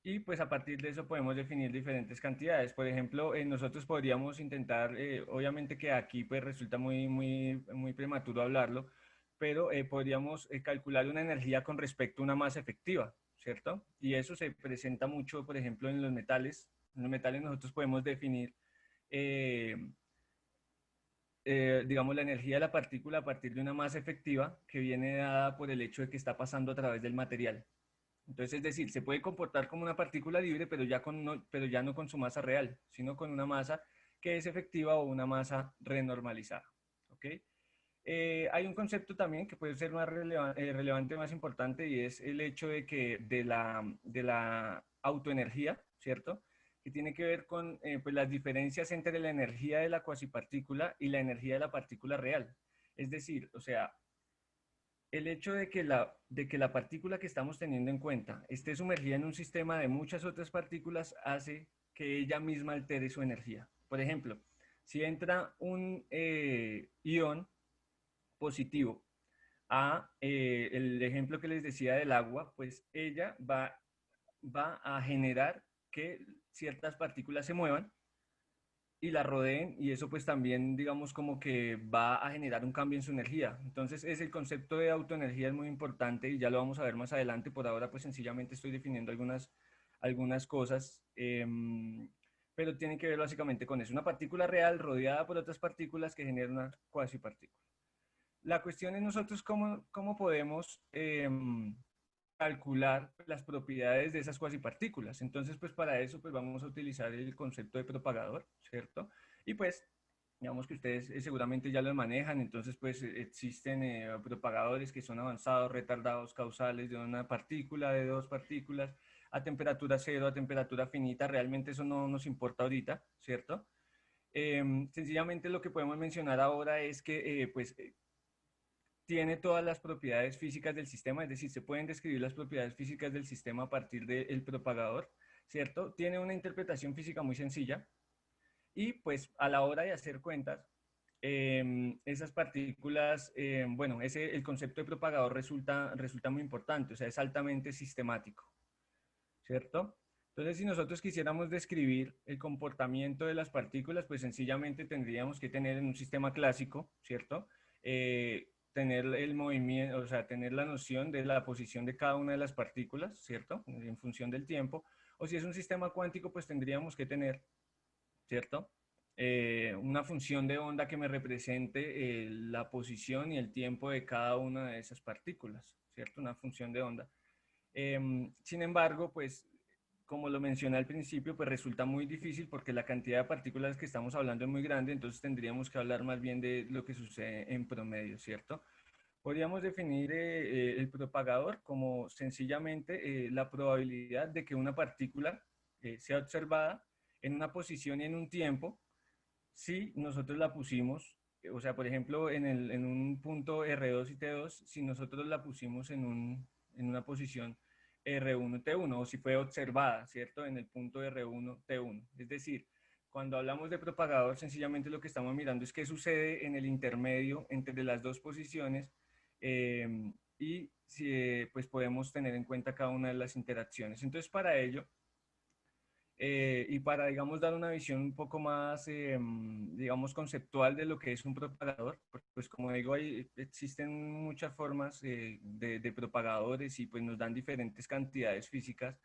Y pues a partir de eso podemos definir diferentes cantidades. Por ejemplo, nosotros podríamos intentar, obviamente que aquí pues resulta muy prematuro hablarlo, pero podríamos calcular una energía con respecto a una masa efectiva, ¿cierto? Y eso se presenta mucho, por ejemplo, en los metales. En los metales nosotros podemos definir digamos, la energía de la partícula a partir de una masa efectiva que viene dada por el hecho de que está pasando a través del material. Entonces, es decir, se puede comportar como una partícula libre, pero pero ya no con su masa real, sino con una masa que es efectiva o una masa renormalizada. ¿Ok? Hay un concepto también que puede ser más relevante, más importante, y es el hecho de que de la autoenergía, ¿cierto? Que tiene que ver con pues las diferencias entre la energía de la cuasipartícula y la energía de la partícula real. Es decir, o sea, el hecho de que la partícula que estamos teniendo en cuenta esté sumergida en un sistema de muchas otras partículas hace que ella misma altere su energía. Por ejemplo, si entra un ion positivo a el ejemplo que les decía del agua, pues ella va a generar que ciertas partículas se muevan y la rodeen, y eso pues también digamos como que va a generar un cambio en su energía. Entonces es el concepto de autoenergía es muy importante y ya lo vamos a ver más adelante. Por ahora pues sencillamente estoy definiendo algunas cosas, pero tiene que ver básicamente con eso. Una partícula real rodeada por otras partículas que generan una cuasipartícula. La cuestión es nosotros cómo podemos calcular las propiedades de esas cuasipartículas. Entonces, pues para eso pues vamos a utilizar el concepto de propagador, ¿cierto? Y pues, digamos que ustedes seguramente ya lo manejan, entonces pues existen propagadores que son avanzados, retardados, causales de una partícula, de dos partículas, a temperatura cero, a temperatura finita, realmente eso no nos importa ahorita, ¿cierto? Sencillamente lo que podemos mencionar ahora es que tiene todas las propiedades físicas del sistema, es decir, se pueden describir las propiedades físicas del sistema a partir del propagador, ¿cierto? Tiene una interpretación física muy sencilla y pues a la hora de hacer cuentas, esas partículas, bueno, el concepto de propagador resulta muy importante, o sea, es altamente sistemático, ¿cierto? Entonces, si nosotros quisiéramos describir el comportamiento de las partículas, pues sencillamente tendríamos que tener en un sistema clásico, ¿cierto? Tener el movimiento, o sea, tener la noción de la posición de cada una de las partículas, ¿cierto? En función del tiempo. O si es un sistema cuántico, pues tendríamos que tener, ¿cierto? Una función de onda que me represente la posición y el tiempo de cada una de esas partículas, ¿cierto? Una función de onda. Sin embargo, pues como lo mencioné al principio, pues resulta muy difícil porque la cantidad de partículas que estamos hablando es muy grande, entonces tendríamos que hablar más bien de lo que sucede en promedio, ¿cierto? Podríamos definir el propagador como sencillamente la probabilidad de que una partícula sea observada en una posición y en un tiempo si nosotros la pusimos, o sea, por ejemplo, en un punto R2 y T2, si nosotros la pusimos en una posición R1, T1, o si fue observada, ¿cierto? En el punto R1, T1. Es decir, cuando hablamos de propagador, sencillamente lo que estamos mirando es qué sucede en el intermedio entre las dos posiciones y si, pues podemos tener en cuenta cada una de las interacciones. Entonces, para ello, y para, digamos, dar una visión un poco más, digamos, conceptual de lo que es un propagador, pues como digo, existen muchas formas de propagadores y pues nos dan diferentes cantidades físicas.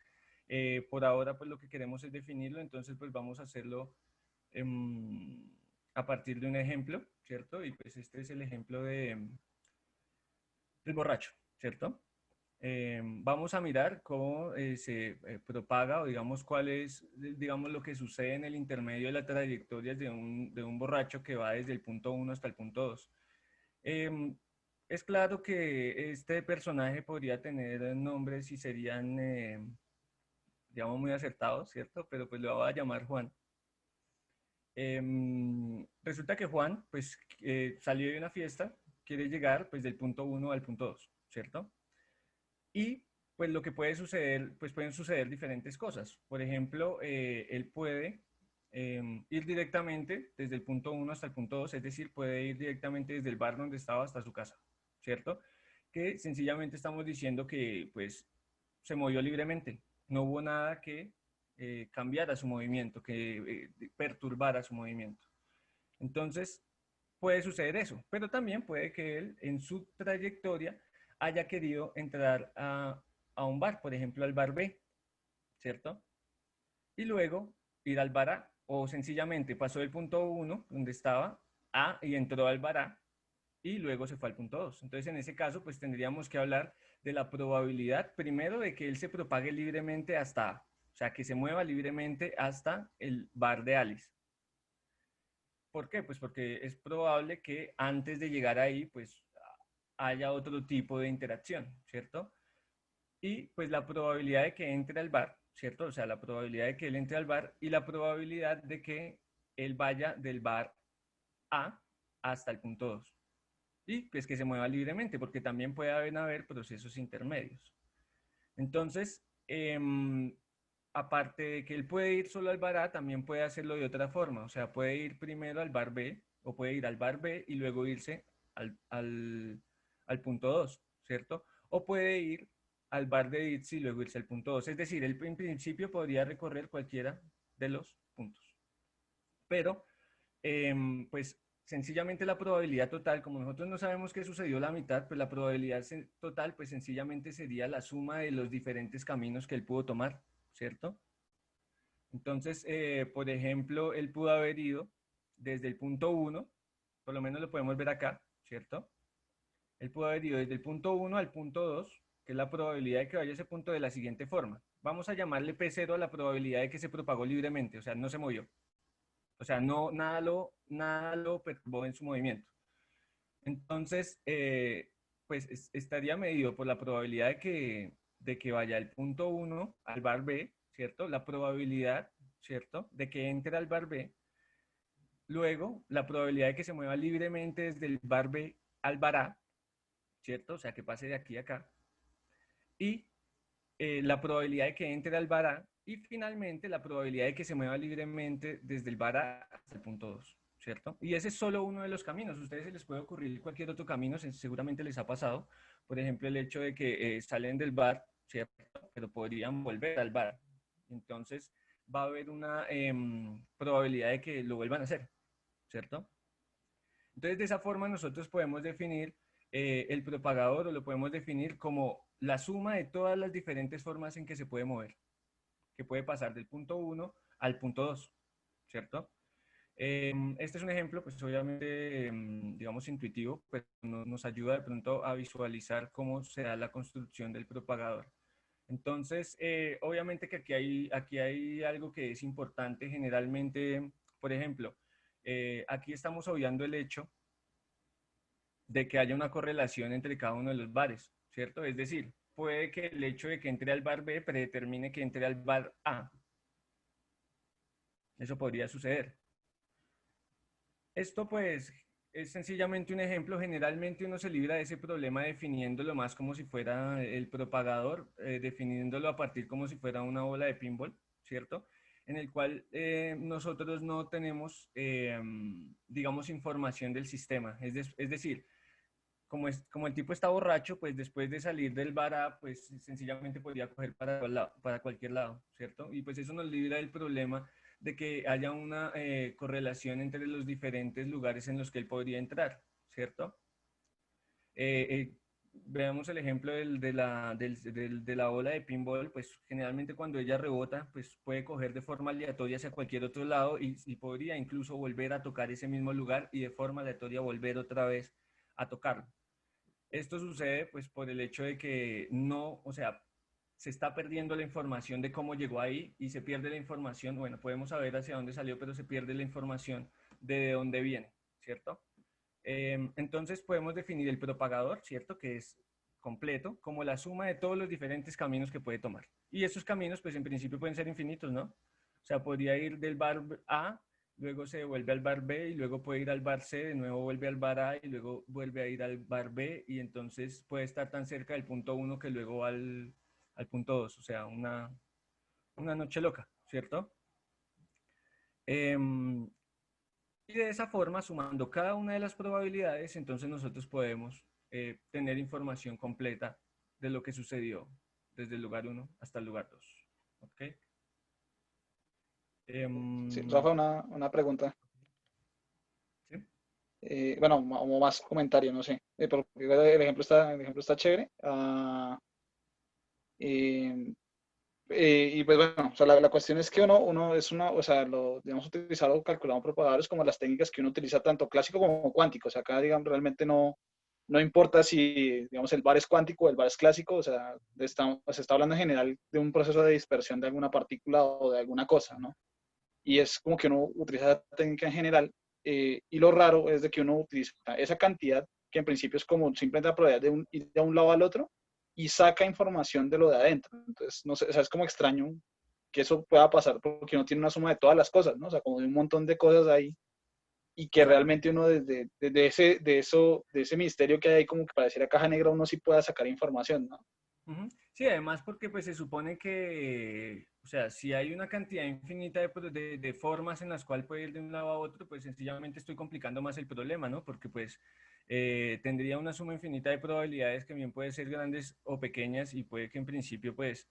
Por ahora, pues lo que queremos es definirlo, entonces pues vamos a hacerlo a partir de un ejemplo, ¿cierto? Y pues este es el ejemplo del borracho, ¿cierto? Vamos a mirar cómo se propaga o digamos cuál es digamos lo que sucede en el intermedio de la trayectoria de un borracho que va desde el punto 1 hasta el punto 2. Es claro que este personaje podría tener nombres y serían, digamos, muy acertados, ¿cierto? Pero pues lo voy a llamar Juan. Resulta que Juan, pues, salió de una fiesta, quiere llegar, pues, del punto 1 al punto 2, ¿cierto? Y pues lo que puede suceder, pues pueden suceder diferentes cosas. Por ejemplo, él puede ir directamente desde el punto 1 hasta el punto 2, es decir, puede ir directamente desde el bar donde estaba hasta su casa, ¿cierto? Que sencillamente estamos diciendo que pues se movió libremente, no hubo nada que cambiara su movimiento, que perturbara su movimiento. Entonces, puede suceder eso, pero también puede que él en su trayectoria haya querido entrar a un bar, por ejemplo al bar B, ¿cierto? Y luego ir al bar A, o sencillamente pasó del punto 1, donde estaba, A y entró al bar A y luego se fue al punto 2. Entonces, en ese caso, pues tendríamos que hablar de la probabilidad, primero, de que él se propague libremente hasta A, o sea, que se mueva libremente hasta el bar de Alice. ¿Por qué? Pues porque es probable que antes de llegar ahí, pues haya otro tipo de interacción, ¿cierto? Y pues la probabilidad de que entre al bar, ¿cierto? O sea, la probabilidad de que él entre al bar y la probabilidad de que él vaya del bar A hasta el punto 2. Y pues que se mueva libremente, porque también puede haber procesos intermedios. Entonces, aparte de que él puede ir solo al bar A, también puede hacerlo de otra forma. O sea, puede ir primero al bar B, o puede ir al bar B y luego irse al punto 2, ¿cierto? O puede ir al bar de Itz y luego irse al punto 2. Es decir, él en principio podría recorrer cualquiera de los puntos. Pero, pues sencillamente la probabilidad total, como nosotros no sabemos qué sucedió la mitad, pues la probabilidad total, pues sencillamente sería la suma de los diferentes caminos que él pudo tomar, ¿cierto? Entonces, por ejemplo, él pudo haber ido desde el punto 1, por lo menos lo podemos ver acá, ¿cierto? Él pudo haber ido desde el punto 1 al punto 2, que es la probabilidad de que vaya a ese punto de la siguiente forma. Vamos a llamarle P0 a la probabilidad de que se propagó libremente, o sea, no se movió. O sea, no, nada lo perturbó en su movimiento. Entonces, pues estaría medido por la probabilidad de que vaya al punto 1 al bar B, ¿cierto? La probabilidad, ¿cierto? De que entre al bar B. Luego, la probabilidad de que se mueva libremente desde el bar B al bar A, ¿cierto? O sea, que pase de aquí a acá. Y la probabilidad de que entre al bar A. Y finalmente, la probabilidad de que se mueva libremente desde el bar A hasta el punto 2, ¿cierto? Y ese es solo uno de los caminos. A ustedes se les puede ocurrir cualquier otro camino, seguramente les ha pasado. Por ejemplo, el hecho de que salen del bar, ¿cierto? Pero podrían volver al bar. Entonces, va a haber una probabilidad de que lo vuelvan a hacer, ¿cierto? Entonces, de esa forma nosotros podemos definir el propagador, o lo podemos definir como la suma de todas las diferentes formas en que se puede mover, que puede pasar del punto 1 al punto 2, ¿cierto? Este es un ejemplo, pues obviamente, digamos, intuitivo, pero nos ayuda de pronto a visualizar cómo será la construcción del propagador. Entonces, obviamente que aquí hay algo que es importante generalmente. Por ejemplo, aquí estamos obviando el hecho de que haya una correlación entre cada uno de los bares, ¿cierto? Es decir, puede que el hecho de que entre al bar B predetermine que entre al bar A. Eso podría suceder. Esto pues es sencillamente un ejemplo. Generalmente uno se libra de ese problema definiéndolo más como si fuera el propagador, definiéndolo a partir como si fuera una bola de pinball, ¿cierto? En el cual nosotros no tenemos, digamos, información del sistema. Es decir, como el tipo está borracho, pues después de salir del bar A, pues sencillamente podría coger para cualquier lado, ¿cierto? Y pues eso nos libra del problema de que haya una correlación entre los diferentes lugares en los que él podría entrar, ¿cierto? Veamos el ejemplo de la bola de pinball. Pues generalmente cuando ella rebota, pues puede coger de forma aleatoria hacia cualquier otro lado y podría incluso volver a tocar ese mismo lugar y de forma aleatoria volver otra vez a tocarlo. Esto sucede pues por el hecho de que no, o sea, se está perdiendo la información de cómo llegó ahí y se pierde la información. Bueno, podemos saber hacia dónde salió, pero se pierde la información de dónde viene, ¿cierto? Entonces podemos definir el propagador, ¿cierto? Que es completo, como la suma de todos los diferentes caminos que puede tomar. Y esos caminos, pues en principio pueden ser infinitos, ¿no? O sea, podría ir del bar A, luego se vuelve al bar B y luego puede ir al bar C, de nuevo vuelve al bar A y luego vuelve a ir al bar B y entonces puede estar tan cerca del punto 1 que luego al punto 2. O sea, una noche loca, ¿cierto? Y de esa forma, sumando cada una de las probabilidades, entonces nosotros podemos tener información completa de lo que sucedió desde el lugar 1 hasta el lugar 2. ¿Ok? Sí, Rafa, una pregunta. ¿Sí? Bueno, o más comentario, no sé. Porque el ejemplo está chévere. Y pues bueno, o sea, la cuestión es que uno es una, o sea, digamos, utilizar o calcular un propagador es como las técnicas que uno utiliza tanto clásico como cuántico. O sea, acá, digamos, realmente no importa si, digamos, el bar es cuántico o el bar es clásico. O sea, se está hablando en general de un proceso de dispersión de alguna partícula o de alguna cosa, ¿no? Y es como que uno utiliza la técnica en general. Y lo raro es de que uno utiliza esa cantidad, que en principio es como simplemente la probabilidad de ir de un lado al otro, y saca información de lo de adentro. Entonces, no sé, o sea, es como extraño que eso pueda pasar porque uno tiene una suma de todas las cosas, ¿no? O sea, como de un montón de cosas ahí y que realmente uno de ese misterio que hay ahí como que pareciera caja negra, uno sí pueda sacar información, ¿no? Ujú. Sí, además porque pues se supone que, o sea, si hay una cantidad infinita de formas en las cuales puede ir de un lado a otro, pues sencillamente estoy complicando más el problema, ¿no? Porque pues tendría una suma infinita de probabilidades que bien puede ser grandes o pequeñas y puede que en principio pues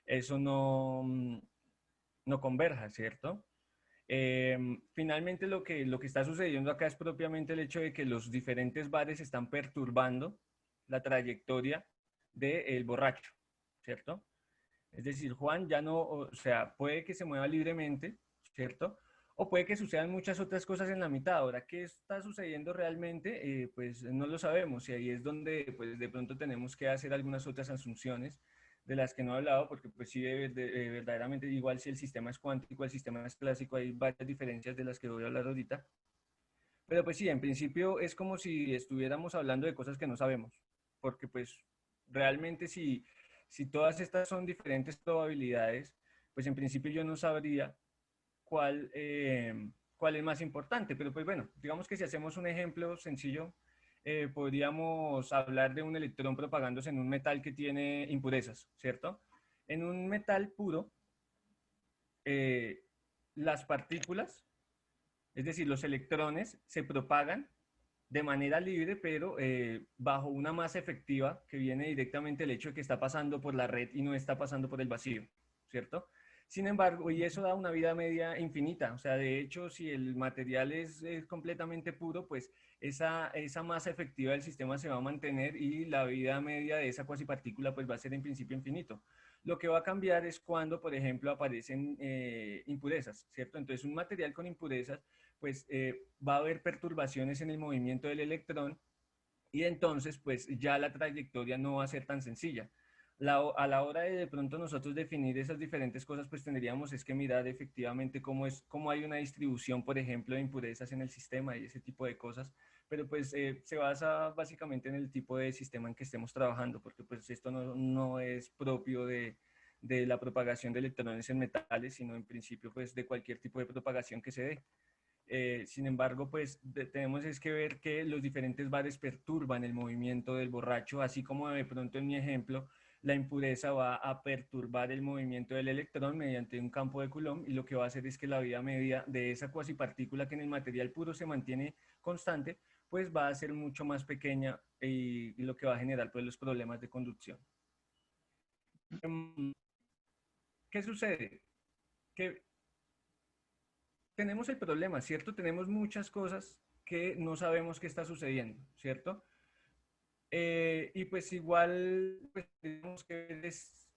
eso no converja, ¿cierto? Finalmente lo que está sucediendo acá es propiamente el hecho de que los diferentes bares están perturbando la trayectoria del borracho, ¿cierto? Es decir, Juan ya no, o sea, puede que se mueva libremente, ¿cierto? O puede que sucedan muchas otras cosas en la mitad. Ahora, ¿qué está sucediendo realmente? Pues no lo sabemos y ahí es donde pues, de pronto tenemos que hacer algunas otras asunciones de las que no he hablado, porque pues sí, verdaderamente igual si el sistema es cuántico, el sistema es clásico, hay varias diferencias de las que voy a hablar ahorita. Pero pues sí, en principio es como si estuviéramos hablando de cosas que no sabemos, porque pues realmente si todas estas son diferentes probabilidades, pues en principio yo no sabría cuál es más importante. Pero pues bueno, digamos que si hacemos un ejemplo sencillo, podríamos hablar de un electrón propagándose en un metal que tiene impurezas, ¿cierto? En un metal puro, las partículas, es decir, los electrones se propagan de manera libre, pero bajo una masa efectiva que viene directamente del hecho de que está pasando por la red y no está pasando por el vacío, ¿cierto? Sin embargo, y eso da una vida media infinita, o sea, de hecho, si el material es completamente puro, pues esa masa efectiva del sistema se va a mantener y la vida media de esa cuasipartícula pues va a ser en principio infinito. Lo que va a cambiar es cuando, por ejemplo, aparecen impurezas, ¿cierto? Entonces, un material con impurezas pues va a haber perturbaciones en el movimiento del electrón y entonces pues ya la trayectoria no va a ser tan sencilla. A la hora de pronto nosotros definir esas diferentes cosas, pues tendríamos es que mirar efectivamente cómo hay una distribución, por ejemplo, de impurezas en el sistema y ese tipo de cosas, pero pues se basa básicamente en el tipo de sistema en que estemos trabajando, porque pues esto no es propio de la propagación de electrones en metales, sino en principio pues de cualquier tipo de propagación que se dé. Sin embargo, pues tenemos es que ver que los diferentes bares perturban el movimiento del borracho, así como de pronto en mi ejemplo, la impureza va a perturbar el movimiento del electrón mediante un campo de Coulomb y lo que va a hacer es que la vida media de esa cuasipartícula que en el material puro se mantiene constante, pues va a ser mucho más pequeña y lo que va a generar pues los problemas de conducción. ¿Qué sucede? Que tenemos el problema, ¿cierto? Tenemos muchas cosas que no sabemos qué está sucediendo, ¿cierto? Y pues igual pues, tenemos que ver es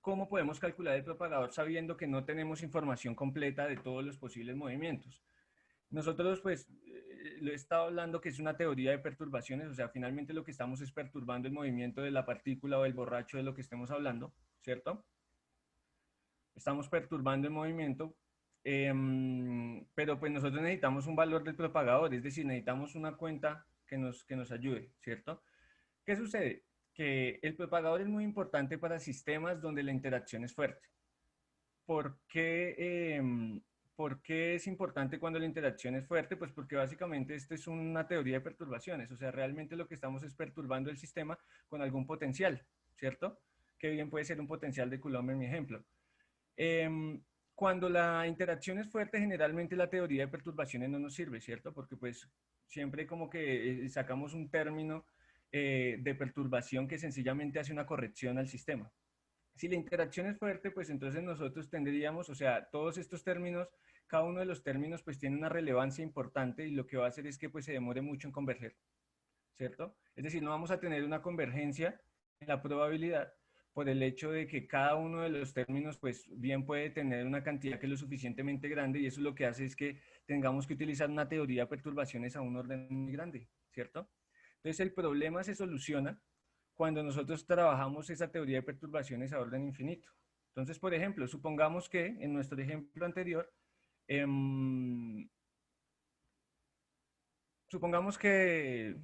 cómo podemos calcular el propagador sabiendo que no tenemos información completa de todos los posibles movimientos. Nosotros pues lo he estado hablando que es una teoría de perturbaciones, o sea, finalmente lo que estamos es perturbando el movimiento de la partícula o el borracho de lo que estemos hablando, ¿cierto? Estamos perturbando el movimiento, pero pues nosotros necesitamos un valor del propagador, es decir, necesitamos una cuenta que nos ayude, ¿cierto? ¿Qué sucede? Que el propagador es muy importante para sistemas donde la interacción es fuerte. ¿Por qué, ¿por qué es importante cuando la interacción es fuerte? Pues porque básicamente esto es una teoría de perturbaciones, o sea, realmente lo que estamos es perturbando el sistema con algún potencial, ¿cierto? Que bien puede ser un potencial de Coulomb en mi ejemplo. Cuando la interacción es fuerte, generalmente la teoría de perturbaciones no nos sirve, ¿cierto? Porque pues siempre como que sacamos un término de perturbación que sencillamente hace una corrección al sistema. Si la interacción es fuerte, pues entonces nosotros tendríamos, o sea, todos estos términos, cada uno de los términos pues tiene una relevancia importante y lo que va a hacer es que pues se demore mucho en converger, ¿cierto? Es decir, no vamos a tener una convergencia en la probabilidad por el hecho de que cada uno de los términos, pues bien puede tener una cantidad que es lo suficientemente grande, y eso lo que hace es que tengamos que utilizar una teoría de perturbaciones a un orden muy grande, ¿cierto? Entonces el problema se soluciona cuando nosotros trabajamos esa teoría de perturbaciones a orden infinito. Entonces, por ejemplo, supongamos que en nuestro ejemplo anterior, supongamos que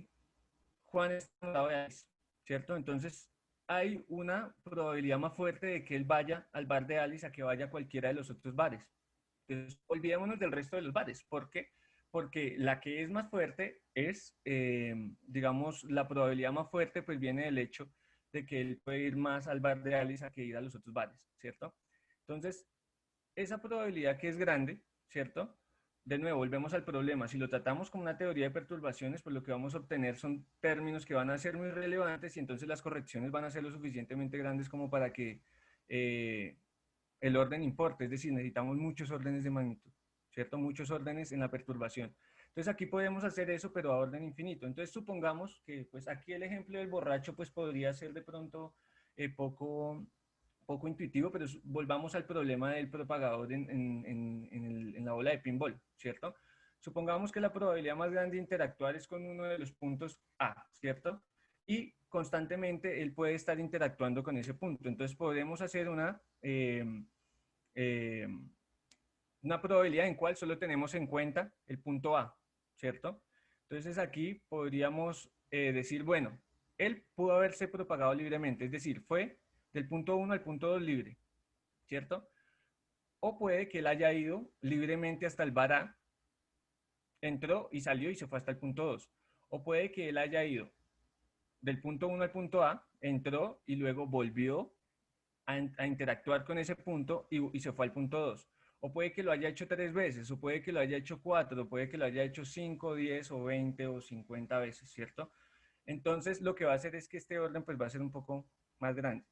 Juan está enamorado de Alice, ¿cierto? Entonces, hay una probabilidad más fuerte de que él vaya al bar de Alice a que vaya a cualquiera de los otros bares. Entonces, olvidémonos del resto de los bares. ¿Por qué? Porque la que es más fuerte es, digamos, la probabilidad más fuerte pues viene del hecho de que él puede ir más al bar de Alice a que ir a los otros bares, ¿cierto? Entonces, esa probabilidad que es grande, ¿cierto? De nuevo, volvemos al problema. Si lo tratamos como una teoría de perturbaciones, pues lo que vamos a obtener son términos que van a ser muy relevantes y entonces las correcciones van a ser lo suficientemente grandes como para que el orden importe. Es decir, necesitamos muchos órdenes de magnitud, ¿cierto? Muchos órdenes en la perturbación. Entonces aquí podemos hacer eso, pero a orden infinito. Entonces supongamos que pues aquí el ejemplo del borracho pues podría ser de pronto poco intuitivo, pero volvamos al problema del propagador en la bola de pinball, ¿cierto? Supongamos que la probabilidad más grande de interactuar es con uno de los puntos A, ¿cierto? Y constantemente él puede estar interactuando con ese punto. Entonces podemos hacer una probabilidad en cual solo tenemos en cuenta el punto A, ¿cierto? Entonces aquí podríamos decir, bueno, él pudo haberse propagado libremente, es decir, fue del punto 1 al punto 2 libre, ¿cierto? O puede que él haya ido libremente hasta el bar A, entró y salió y se fue hasta el punto 2. O puede que él haya ido del punto 1 al punto A, entró y luego volvió a interactuar con ese punto y se fue al punto 2. O puede que lo haya hecho 3 veces, o puede que lo haya hecho 4, o puede que lo haya hecho 5, 10 o 20 o 50 veces, ¿cierto? Entonces lo que va a hacer es que este orden pues va a ser un poco más grande.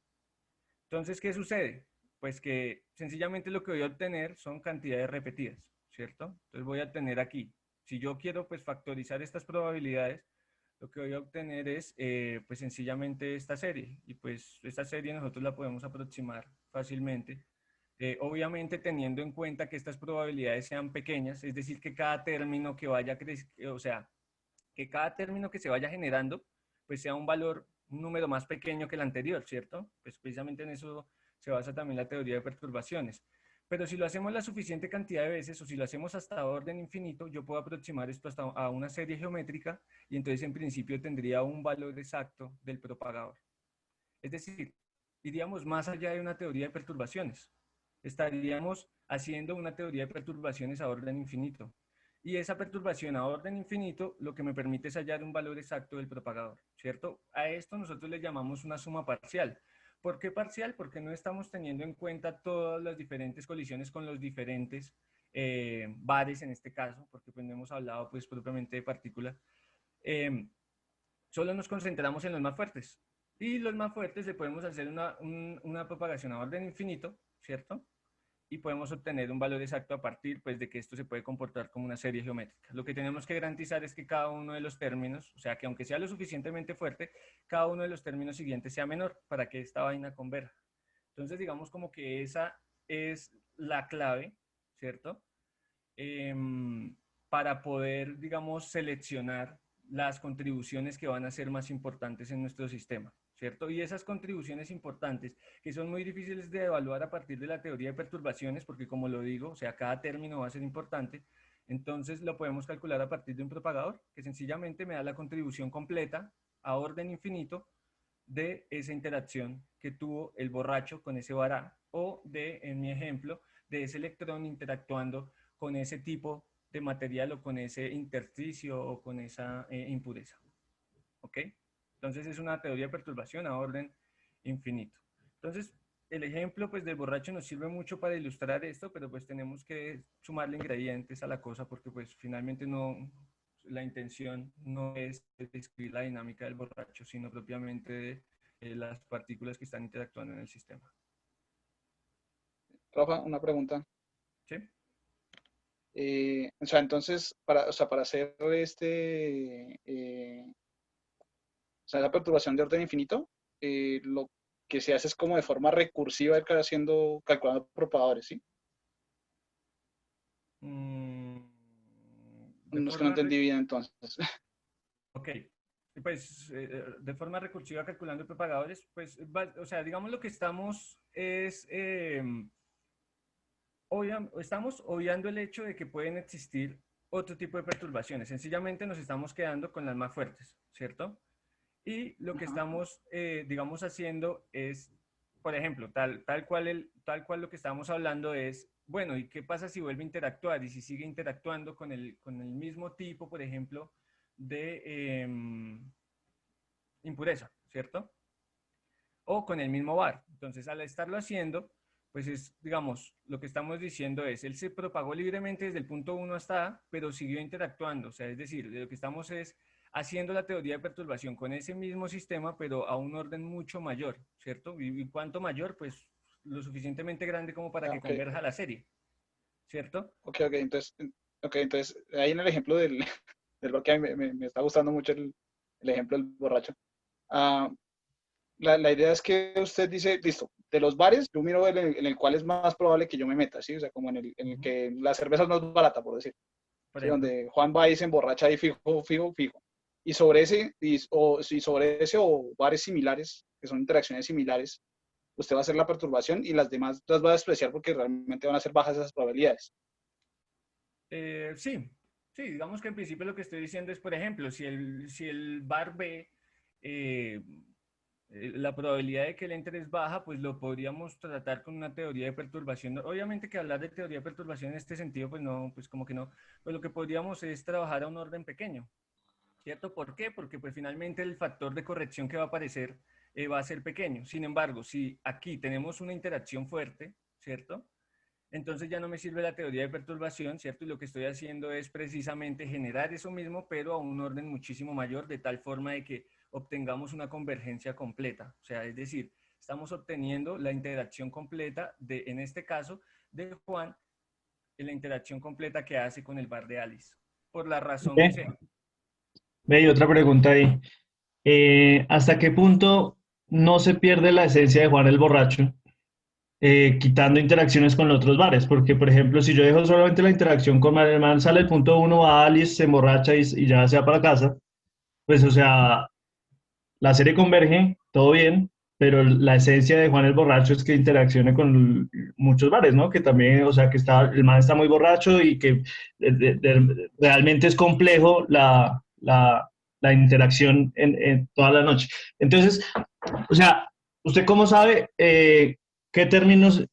Entonces, ¿qué sucede? Pues que sencillamente lo que voy a obtener son cantidades repetidas, ¿cierto? Entonces voy a tener aquí, si yo quiero pues factorizar estas probabilidades, lo que voy a obtener es pues sencillamente esta serie. Y pues esta serie nosotros la podemos aproximar fácilmente. Obviamente teniendo en cuenta que estas probabilidades sean pequeñas, es decir, que cada término que vaya creciendo, o sea, que cada término que se vaya generando, pues sea un valor, un número más pequeño que el anterior, ¿cierto? Pues precisamente en eso se basa también la teoría de perturbaciones. Pero si lo hacemos la suficiente cantidad de veces o si lo hacemos hasta orden infinito, yo puedo aproximar esto hasta a una serie geométrica y entonces en principio tendría un valor exacto del propagador. Es decir, iríamos más allá de una teoría de perturbaciones. Estaríamos haciendo una teoría de perturbaciones a orden infinito. Y esa perturbación a orden infinito lo que me permite es hallar un valor exacto del propagador, ¿cierto? A esto nosotros le llamamos una suma parcial. ¿Por qué parcial? Porque no estamos teniendo en cuenta todas las diferentes colisiones con los diferentes bares en este caso, porque pues no hemos hablado pues propiamente de partículas. Solo nos concentramos en los más fuertes. Y los más fuertes le podemos hacer una propagación a orden infinito, ¿cierto? Y podemos obtener un valor exacto a partir pues, de que esto se puede comportar como una serie geométrica. Lo que tenemos que garantizar es que cada uno de los términos, o sea, que aunque sea lo suficientemente fuerte, cada uno de los términos siguientes sea menor para que esta vaina converja. Entonces, digamos como que esa es la clave, ¿cierto? Para poder, digamos, seleccionar las contribuciones que van a ser más importantes en nuestro sistema, ¿cierto? Y esas contribuciones importantes, que son muy difíciles de evaluar a partir de la teoría de perturbaciones, porque como lo digo, o sea, cada término va a ser importante, entonces lo podemos calcular a partir de un propagador, que sencillamente me da la contribución completa a orden infinito de esa interacción que tuvo el borracho con ese vará, o de, en mi ejemplo, de ese electrón interactuando con ese tipo de material o con ese intersticio o con esa impureza. ¿Ok? Entonces es una teoría de perturbación a orden infinito. Entonces el ejemplo pues del borracho nos sirve mucho para ilustrar esto, pero pues tenemos que sumarle ingredientes a la cosa porque pues finalmente no, la intención no es describir la dinámica del borracho, sino propiamente de las partículas que están interactuando en el sistema. Rafa, una pregunta. ¿Sí? O sea, entonces, para hacer o sea, la perturbación de orden infinito, que se hace es como de forma recursiva ir calculando propagadores, ¿sí? Mm, de No es que no forma entendí bien entonces. Ok, pues de forma recursiva calculando propagadores, pues, o sea, digamos lo que estamos es, estamos obviando el hecho de que pueden existir otro tipo de perturbaciones. Sencillamente nos estamos quedando con las más fuertes, ¿cierto? Y lo que Ajá. estamos, digamos, haciendo es, por ejemplo, tal cual lo que estamos hablando es, bueno, ¿y qué pasa si vuelve a interactuar? Y si sigue interactuando con el mismo tipo, por ejemplo, de impureza, ¿cierto? O con el mismo bar. Entonces, al estarlo haciendo, pues es, digamos, lo que estamos diciendo es, él se propagó libremente desde el punto 1 hasta A, pero siguió interactuando. O sea, es decir, lo que estamos es haciendo la teoría de perturbación con ese mismo sistema, pero a un orden mucho mayor, ¿cierto? Y cuánto mayor, pues lo suficientemente grande como para Ah, que ok, converja la serie, ¿cierto? ok, entonces, ahí en el ejemplo del bar que a mí me está gustando mucho el ejemplo del borracho. Ah, la idea es que usted dice, listo, de los bares, yo miro en el cual es más probable que yo me meta, ¿sí? O sea, como en el Ujú. que la cerveza es más barata, por decir, Por ¿sí? ejemplo. Donde Juan va y se emborracha ahí fijo, fijo, fijo. Y sobre ese, y sobre ese o bares similares, que son interacciones similares, usted va a hacer la perturbación y las demás las va a despreciar porque realmente van a ser bajas esas probabilidades. Sí, sí, digamos que en principio lo que estoy diciendo es, por ejemplo, si el bar B, eh, la probabilidad de que él entre es baja, pues lo podríamos tratar con una teoría de perturbación. Obviamente que hablar de teoría de perturbación en este sentido, pues no, pues como que no, pues lo que podríamos es trabajar a un orden pequeño, ¿cierto? ¿Por qué? Porque pues finalmente el factor de corrección que va a aparecer va a ser pequeño. Sin embargo, si aquí tenemos una interacción fuerte, ¿cierto? Entonces ya no me sirve la teoría de perturbación, ¿cierto? Y lo que estoy haciendo es precisamente generar eso mismo, pero a un orden muchísimo mayor, de tal forma de que obtengamos una convergencia completa. O sea, es decir, estamos obteniendo la interacción completa de, en este caso, de Juan, en la interacción completa que hace con el bar de Alice, por la razón que Ve, sea. ve, y otra pregunta ahí. ¿Hasta qué punto no se pierde la esencia de Juan el borracho, quitando interacciones con los otros bares? Porque, por ejemplo, si yo dejo solamente la interacción con el man, sale el punto uno, va a Alice, se emborracha y ya se va para casa, pues, o sea, la serie converge, todo bien, pero la esencia de Juan el borracho es que interaccione con muchos bares, ¿no? Que también, o sea, que está, el man está muy borracho y que realmente es complejo la interacción en toda la noche. Entonces, o sea, ¿usted cómo sabe qué términos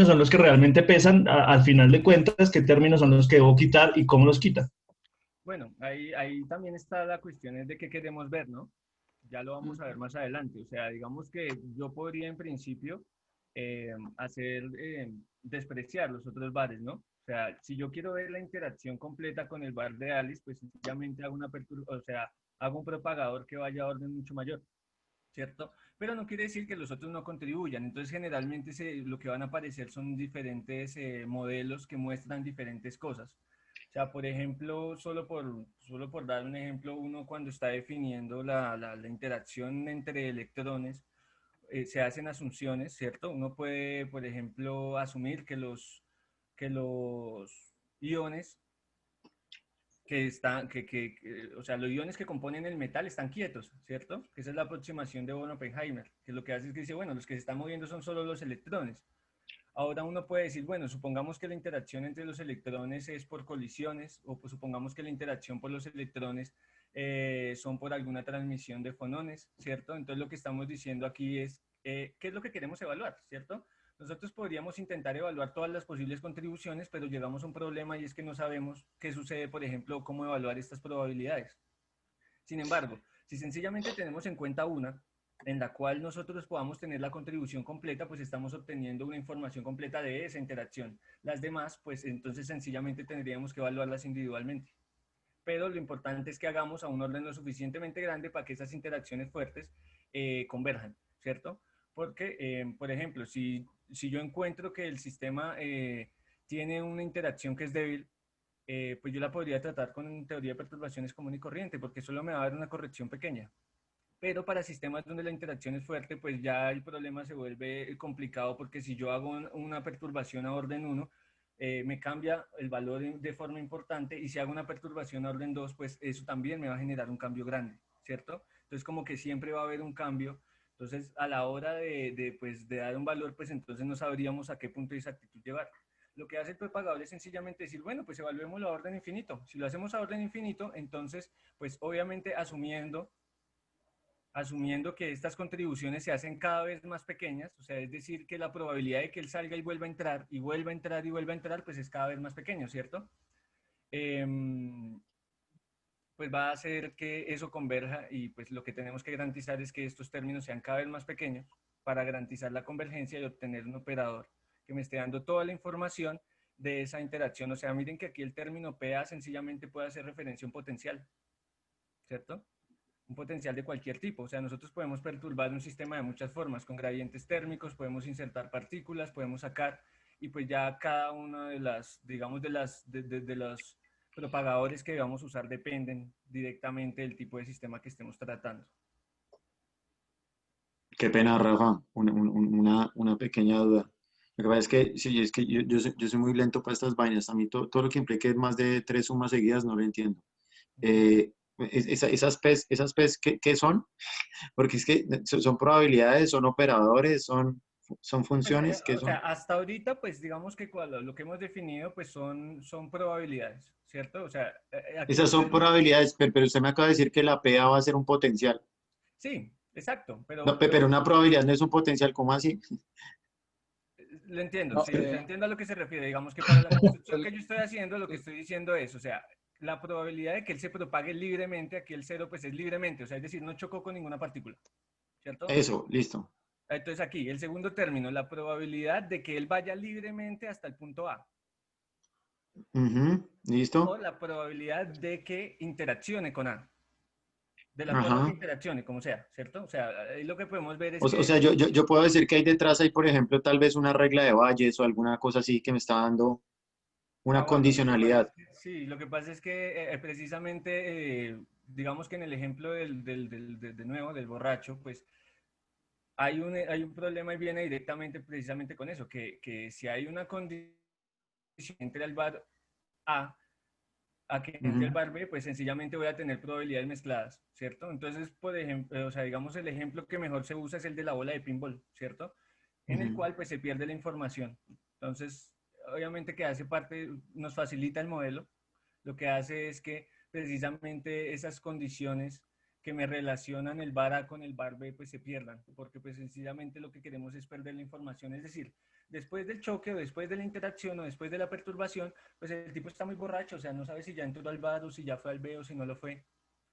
son los que realmente pesan al final de cuentas? ¿Qué términos son los que debo quitar y cómo los quita? Bueno, ahí también está la cuestión de qué queremos ver, ¿no? Ya lo vamos a ver más adelante. O sea, digamos que yo podría en principio hacer, despreciar los otros bares, ¿no? O sea, si yo quiero ver la interacción completa con el bar de Alice, pues sencillamente hago una apertura, o sea, hago un propagador que vaya a orden mucho mayor, ¿cierto? Pero no quiere decir que los otros no contribuyan. Entonces, generalmente lo que van a aparecer son diferentes modelos que muestran diferentes cosas. O sea, por ejemplo, solo por dar un ejemplo, uno cuando está definiendo la interacción entre electrones, se hacen asunciones, ¿cierto? Uno puede, por ejemplo, asumir que los iones o sea, los iones que componen el metal están quietos, ¿cierto? Que esa es la aproximación de von Oppenheimer, que lo que hace es que dice, bueno, los que se están moviendo son solo los electrones. Ahora uno puede decir, bueno, supongamos que la interacción entre los electrones es por colisiones, o pues supongamos que la interacción por los electrones son por alguna transmisión de fonones, ¿cierto? Entonces lo que estamos diciendo aquí es, ¿qué es lo que queremos evaluar, ¿cierto? Nosotros podríamos intentar evaluar todas las posibles contribuciones, pero llegamos a un problema y es que no sabemos qué sucede, por ejemplo, cómo evaluar estas probabilidades. Sin embargo, si sencillamente tenemos en cuenta una en la cual nosotros podamos tener la contribución completa, pues estamos obteniendo una información completa de esa interacción. Las demás, pues entonces sencillamente tendríamos que evaluarlas individualmente. Pero lo importante es que hagamos a un orden lo suficientemente grande para que esas interacciones fuertes converjan, ¿cierto? Porque, por ejemplo, si yo encuentro que el sistema tiene una interacción que es débil, pues yo la podría tratar con teoría de perturbaciones común y corriente, porque solo me va a dar una corrección pequeña. Pero para sistemas donde la interacción es fuerte, pues ya el problema se vuelve complicado porque si yo hago una perturbación a orden 1, me cambia el valor de forma importante y si hago una perturbación a orden 2, pues eso también me va a generar un cambio grande, ¿cierto? Entonces como que siempre va a haber un cambio. Entonces a la hora pues, de dar un valor, pues entonces no sabríamos a qué punto de exactitud llevar. Lo que hace el propagador es sencillamente decir, bueno, pues evaluémoslo a orden infinito. Si lo hacemos a orden infinito, entonces, pues obviamente asumiendo que estas contribuciones se hacen cada vez más pequeñas, o sea, es decir, que la probabilidad de que él salga y vuelva a entrar, y vuelva a entrar, y vuelva a entrar, pues es cada vez más pequeño, ¿cierto? Pues va a hacer que eso converja y pues lo que tenemos que garantizar es que estos términos sean cada vez más pequeños para garantizar la convergencia y obtener un operador que me esté dando toda la información de esa interacción. O sea, miren que aquí el término PA sencillamente puede hacer referencia a un potencial, ¿cierto? Un potencial de cualquier tipo. O sea, nosotros podemos perturbar un sistema de muchas formas, con gradientes térmicos, podemos insertar partículas, podemos sacar, y pues ya cada una de las, digamos, de los propagadores que vamos a usar dependen directamente del tipo de sistema que estemos tratando. Qué pena, Rafa, una pequeña duda. Lo que pasa es que, sí, es que yo soy muy lento para estas vainas. A mí todo lo que implique más de 3 sumas seguidas no lo entiendo. Esas P's, ¿qué son? Porque es que son probabilidades, son operadores, son funciones, ¿qué O sea, son? hasta ahorita, pues digamos que lo que hemos definido, pues son probabilidades, ¿cierto? O sea, aquí Esas son probabilidades, pero usted me acaba de decir que la PA va a ser un potencial. sí, exacto, No, pero una probabilidad no es un potencial, ¿cómo así? lo entiendo, No, sí, o sea, entiendo a lo que se refiere. Digamos que para la construcción que yo estoy haciendo, lo que el- estoy diciendo es, o sea, la probabilidad de que él se propague libremente, aquí el cero, pues es libremente, o sea, es decir, no chocó con ninguna partícula, ¿cierto? Eso, listo. Entonces aquí, el segundo término, la probabilidad de que él vaya libremente hasta el punto A, Ujú, o ¿listo? la probabilidad de que interaccione con A, de la forma que Ajá. interaccione, como sea, ¿cierto? O sea, ahí lo que podemos ver es O que sea, yo puedo decir que hay detrás, hay, por ejemplo, tal vez una regla de Bayes o alguna cosa así que me está dando una bueno, lo que pasa es condicionalidad. que, sí, lo que pasa es que precisamente, digamos que en el ejemplo de nuevo, del borracho, pues hay un problema y viene directamente precisamente con eso, que si hay una condición entre el bar A a que entre el Ujú, bar B, pues sencillamente voy a tener probabilidades mezcladas, ¿cierto? Entonces, por ejemplo, o sea, digamos el ejemplo que mejor se usa es el de la bola de pinball, ¿cierto? En el ujú. cual pues se pierde la información. Entonces, obviamente que hace parte, nos facilita el modelo, lo que hace es que precisamente esas condiciones que me relacionan el bar A con el bar B pues se pierdan, porque pues sencillamente lo que queremos es perder la información, es decir, después del choque o después de la interacción o después de la perturbación, pues el tipo está muy borracho, o sea, no sabe si ya entró al bar o si ya fue al B o si no lo fue.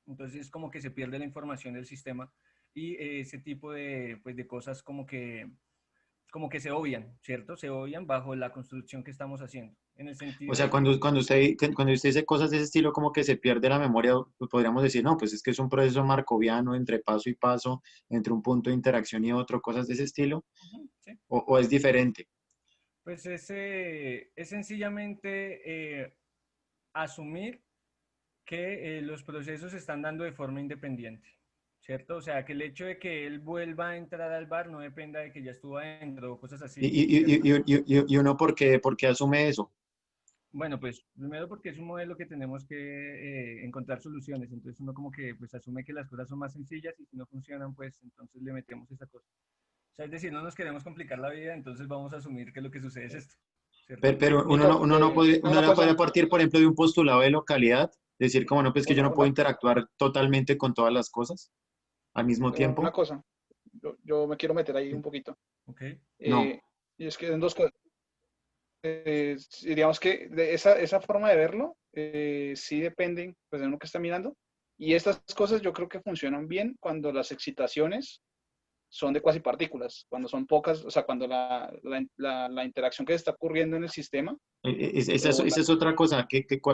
Entonces es como que se pierde la información del sistema y ese tipo de, pues, de cosas como que se obvian, ¿cierto? Se obvian bajo la construcción que estamos haciendo, en el O sentido sea, de que cuando usted dice cosas de ese estilo, como que se pierde la memoria, pues podríamos decir, no, pues es que es un proceso markoviano entre paso y paso, entre un punto de interacción y otro, cosas de ese estilo, sí, o es diferente. pues es sencillamente asumir que los procesos se están dando de forma independiente, ¿cierto? O sea, que el hecho de que él vuelva a entrar al bar no dependa de que ya estuvo adentro o cosas Y, así, y, ¿cierto? y, y, y uno, ¿por qué asume eso? Bueno, pues primero porque es un modelo que tenemos que encontrar soluciones, entonces uno como que pues asume que las cosas son más sencillas y si no funcionan, pues entonces le metemos esa cosa. O sea, es decir, no nos queremos complicar la vida, entonces vamos a asumir que lo que sucede es esto, Pero, ¿cierto? pero uno no, Nico, uno no puede, no, uno una no puede cosa, partir, por ejemplo, de un postulado de localidad, decir como no, pues que yo no puedo una, interactuar totalmente con todas las cosas al mismo una tiempo. cosa. Yo me quiero meter ahí un poquito. Ok. Eh, No. y es que en dos cosas. Digamos que de esa forma de verlo, sí dependen pues, de uno que está mirando. Y estas cosas yo creo que funcionan bien cuando las excitaciones son de cuasipartículas, cuando son pocas, o sea, cuando la interacción que está ocurriendo en el sistema, o Esa es otra cosa.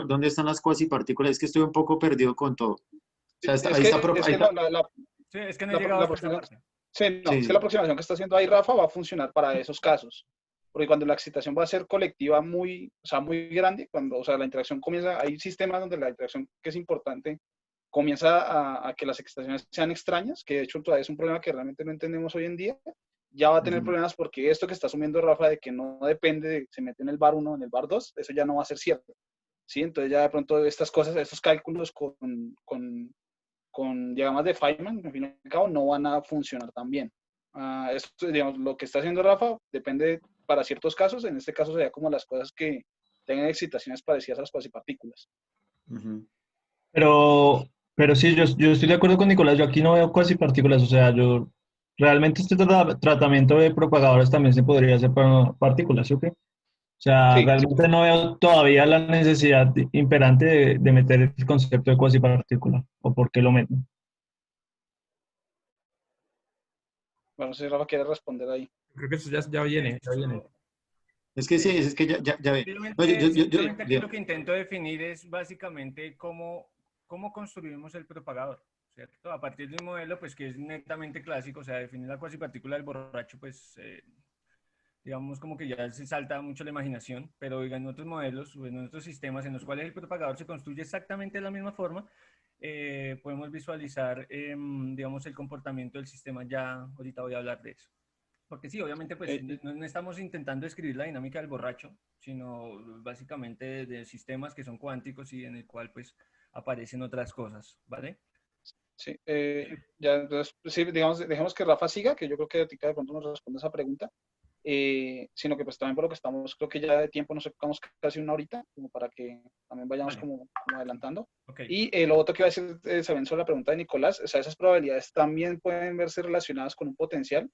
¿Dónde están las cuasipartículas? Es que estoy un poco perdido con todo. O sea, es ahí está, que, es ahí que está. Sí, es que no he la llegado hasta esa aproximación, parte. sí, no, Sí, es que la sí. aproximación que está haciendo ahí Rafa va a funcionar para esos casos. Porque cuando la excitación va a ser colectiva muy, o sea, muy grande, cuando, o sea, la interacción comienza, hay sistemas donde la interacción que es importante comienza a que las excitaciones sean extrañas, que de hecho todavía es un problema que realmente no entendemos hoy en día, ya va a tener problemas porque esto que está asumiendo Rafa de que no depende de se mete en el bar 1 o en el bar 2, eso ya no va a ser cierto. ¿Sí? Entonces ya de pronto estas cosas, estos cálculos con diagramas de Feynman, al fin y al cabo, no van a funcionar tan bien. Esto, digamos, lo que está haciendo Rafa depende para ciertos casos, en este caso sería como las cosas que tengan excitaciones parecidas a las cuasipartículas. Pero, pero sí, yo estoy de acuerdo con Nicolás, yo aquí no veo cuasi partículas, o sea, yo realmente este tratamiento de propagadores también se podría hacer para partículas, ¿sí o qué? O sea, Sí, realmente no veo todavía la necesidad imperante de meter el concepto de cuasi partícula, o por qué lo meten. bueno, si Rafa quiere responder ahí. Creo que eso ya viene, ya viene. Es que sí, Sí. es que ya ve. No, Simplemente aquí lo que intento definir es básicamente cómo construimos el propagador, ¿cierto? A partir de un modelo, pues, que es netamente clásico, o sea, definir la cuasipartícula del borracho, pues, digamos como que ya se salta mucho la imaginación, pero en otros modelos o en otros sistemas en los cuales el propagador se construye exactamente de la misma forma, podemos visualizar, digamos, el comportamiento del sistema. Ya ahorita voy a hablar de eso. Porque sí, obviamente, pues no estamos intentando describir la dinámica del borracho, sino básicamente de sistemas que son cuánticos y en el cual pues aparecen otras cosas, ¿vale? Sí, ya, entonces, sí, digamos, dejemos que Rafa siga, que yo creo que Tica de pronto nos responde esa pregunta, sino que pues también por lo que estamos, creo que ya de tiempo nos sacamos casi una horita, como para que también vayamos Vale. como adelantando. Ok. Y lo otro que iba a decir, sabiendo sobre la pregunta de Nicolás, o sea, esas probabilidades también pueden verse relacionadas con un potencial,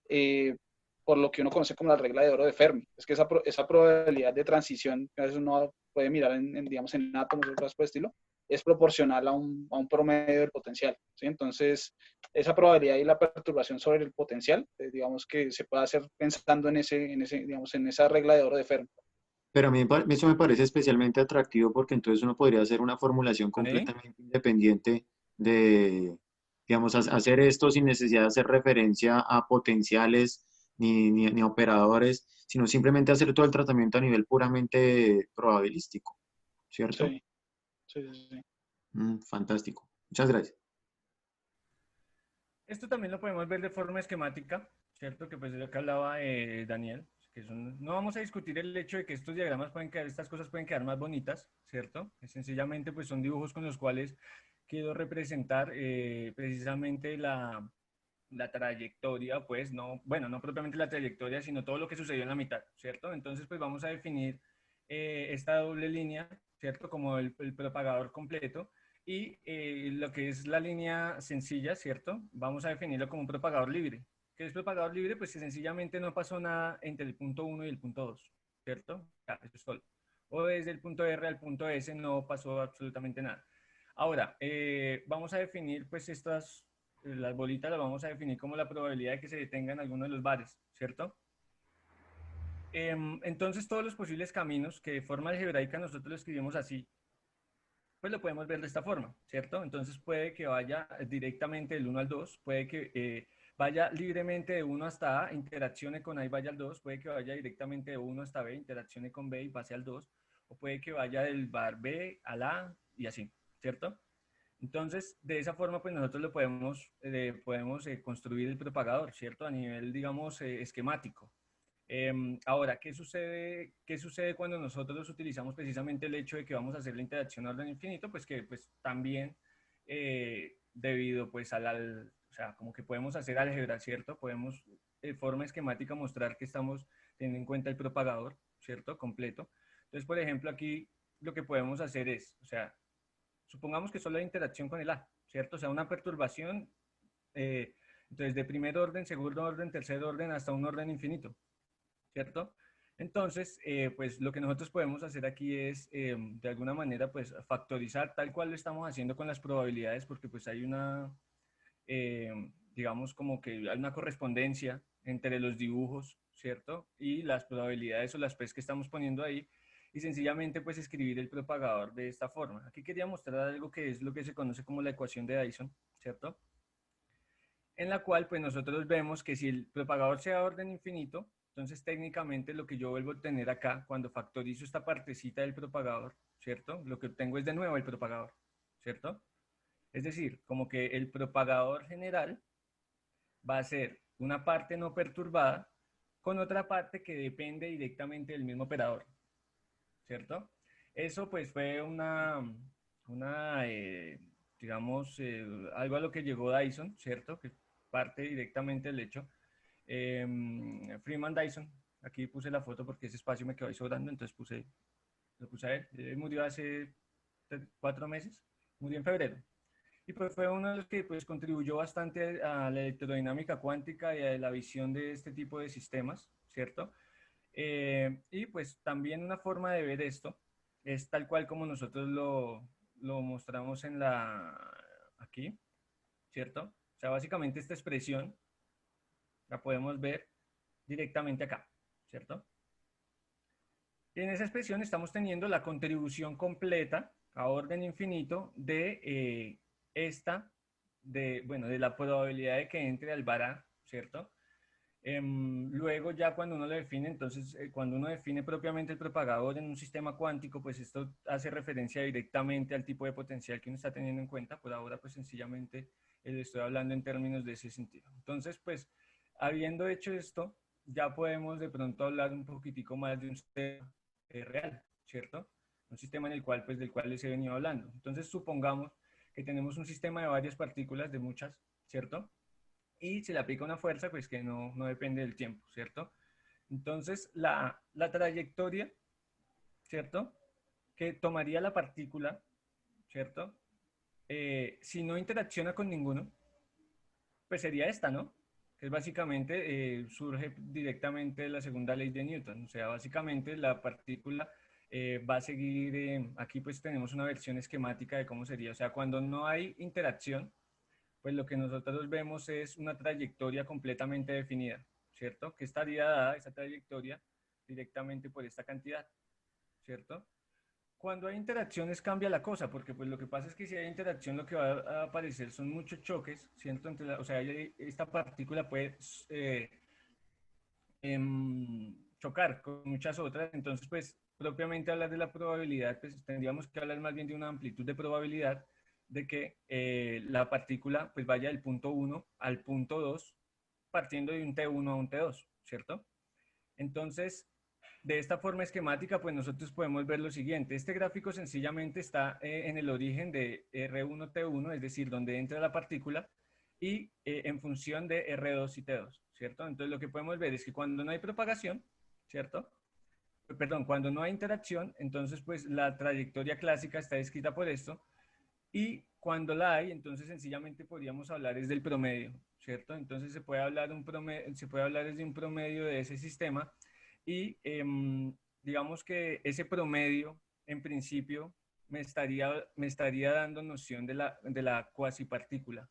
eh, por lo que uno conoce como la regla de oro de Fermi. Es que esa probabilidad de transición, que a veces uno puede mirar digamos, en átomos o cosas por el estilo, es proporcional a un promedio del potencial. ¿Sí? Entonces, esa probabilidad y la perturbación sobre el potencial, digamos que se puede hacer pensando digamos, en esa regla de oro de Fermi. Pero a mí eso me parece especialmente atractivo porque entonces uno podría hacer una formulación ¿Vale? completamente independiente de, digamos, hacer esto sin necesidad de hacer referencia a potenciales ni a operadores, sino simplemente hacer todo el tratamiento a nivel puramente probabilístico, ¿cierto? Sí, sí, sí, sí. Fantástico. Muchas gracias. Esto también lo podemos ver de forma esquemática, ¿cierto? Que pues es lo que hablaba Daniel. No vamos a discutir el hecho de que estos diagramas pueden quedar, estas cosas pueden quedar más bonitas, ¿cierto? Sencillamente pues son dibujos con los cuales quiero representar precisamente la trayectoria, pues no, bueno, no propiamente la trayectoria, sino todo lo que sucedió en la mitad, ¿cierto? Entonces pues vamos a definir esta doble línea, ¿cierto? Como el propagador completo. Y lo que es la línea sencilla, ¿cierto? Vamos a definirlo como un propagador libre. ¿Qué es propagador libre? Pues que sencillamente no pasó nada entre el punto 1 y el punto 2, ¿cierto? Ya, eso es todo. O desde el punto R al punto S no pasó absolutamente nada. Ahora, vamos a definir pues las bolitas las vamos a definir como la probabilidad de que se detengan alguno de los bares, ¿cierto? Entonces todos los posibles caminos que de forma algebraica nosotros lo escribimos así, pues lo podemos ver de esta forma, ¿cierto? Entonces puede que vaya directamente del 1 al 2, puede que vaya libremente de 1 hasta A, interaccione con A y vaya al 2, puede que vaya directamente de 1 hasta B, interaccione con B y pase al 2, o puede que vaya del bar B al A y así, ¿cierto? Entonces, de esa forma, pues nosotros lo podemos construir el propagador, ¿cierto? A nivel, digamos, esquemático. Ahora, qué sucede cuando nosotros utilizamos precisamente el hecho de que vamos a hacer la interacción a orden infinito? Pues que pues, también debido pues o sea, como que podemos hacer álgebra, ¿cierto? Podemos de forma esquemática mostrar que estamos teniendo en cuenta el propagador, ¿cierto? Completo. Entonces, por ejemplo, aquí lo que podemos hacer es, o sea, supongamos que solo hay interacción con el A, ¿cierto? O sea, una perturbación, entonces de primer orden, segundo orden, tercer orden, hasta un orden infinito. ¿Cierto? Entonces, pues lo que nosotros podemos hacer aquí es, de alguna manera, pues factorizar tal cual lo estamos haciendo con las probabilidades, porque pues hay digamos, como que hay una correspondencia entre los dibujos, ¿cierto? Y las probabilidades o las P's que estamos poniendo ahí, y sencillamente pues escribir el propagador de esta forma. Aquí quería mostrar algo que es lo que se conoce como la ecuación de Dyson, ¿cierto? En la cual pues nosotros vemos que si el propagador sea de orden infinito, entonces técnicamente lo que yo vuelvo a obtener acá, cuando factorizo esta partecita del propagador, ¿cierto? Lo que obtengo es de nuevo el propagador, ¿cierto? Es decir, como que el propagador general va a ser una parte no perturbada con otra parte que depende directamente del mismo operador, ¿cierto? Eso pues fue digamos, algo a lo que llegó Dyson, ¿cierto? Que parte directamente del hecho. Freeman Dyson, aquí puse la foto porque ese espacio me quedó ahí sobrando, entonces lo puse a él. Murió hace 4 meses, murió en febrero. Y pues fue uno de los que pues, contribuyó bastante a la electrodinámica cuántica y a la visión de este tipo de sistemas, ¿cierto? Y pues también una forma de ver esto es tal cual como nosotros lo mostramos aquí, ¿cierto? O sea, básicamente esta expresión la podemos ver directamente acá, ¿cierto? Y en esa expresión estamos teniendo la contribución completa a orden infinito de bueno, de la probabilidad de que entre al vara, ¿cierto? Luego ya cuando uno lo define, entonces cuando uno define propiamente el propagador en un sistema cuántico, pues esto hace referencia directamente al tipo de potencial que uno está teniendo en cuenta. Por ahora, pues sencillamente estoy hablando en términos de ese sentido. Entonces, pues habiendo hecho esto, ya podemos de pronto hablar un poquitico más de un sistema real, ¿cierto? Un sistema en el cual, pues del cual les he venido hablando. Entonces, supongamos que tenemos un sistema de varias partículas, de muchas, ¿cierto? Y se le aplica una fuerza pues que no depende del tiempo, ¿cierto? Entonces, la trayectoria, ¿cierto? Que tomaría la partícula, ¿cierto? Si no interacciona con ninguno, pues sería esta, ¿no? Que es básicamente, surge directamente de la segunda ley de Newton. O sea, básicamente la partícula va a seguir, aquí pues tenemos una versión esquemática de cómo sería. O sea, cuando no hay interacción, pues lo que nosotros vemos es una trayectoria completamente definida, ¿cierto? Que estaría dada esa trayectoria directamente por esta cantidad, ¿cierto? Cuando hay interacciones cambia la cosa, porque pues lo que pasa es que si hay interacción lo que va a aparecer son muchos choques, ¿cierto? O sea, esta partícula puede chocar con muchas otras, entonces pues propiamente hablar de la probabilidad, pues tendríamos que hablar más bien de una amplitud de probabilidad de que la partícula pues vaya del punto 1 al punto 2 partiendo de un T1 a un T2, ¿cierto? Entonces, de esta forma esquemática, pues nosotros podemos ver lo siguiente. Este gráfico sencillamente está en el origen de R1T1, es decir, donde entra la partícula, y en función de R2 y T2, ¿cierto? Entonces, lo que podemos ver es que cuando no hay propagación, ¿cierto? Perdón, cuando no hay interacción, entonces, pues la trayectoria clásica está descrita por esto, y cuando la hay, entonces sencillamente podríamos hablar es del promedio, ¿cierto? Entonces se puede hablar desde un promedio de ese sistema y digamos que ese promedio, en principio, me estaría dando noción de la cuasipartícula.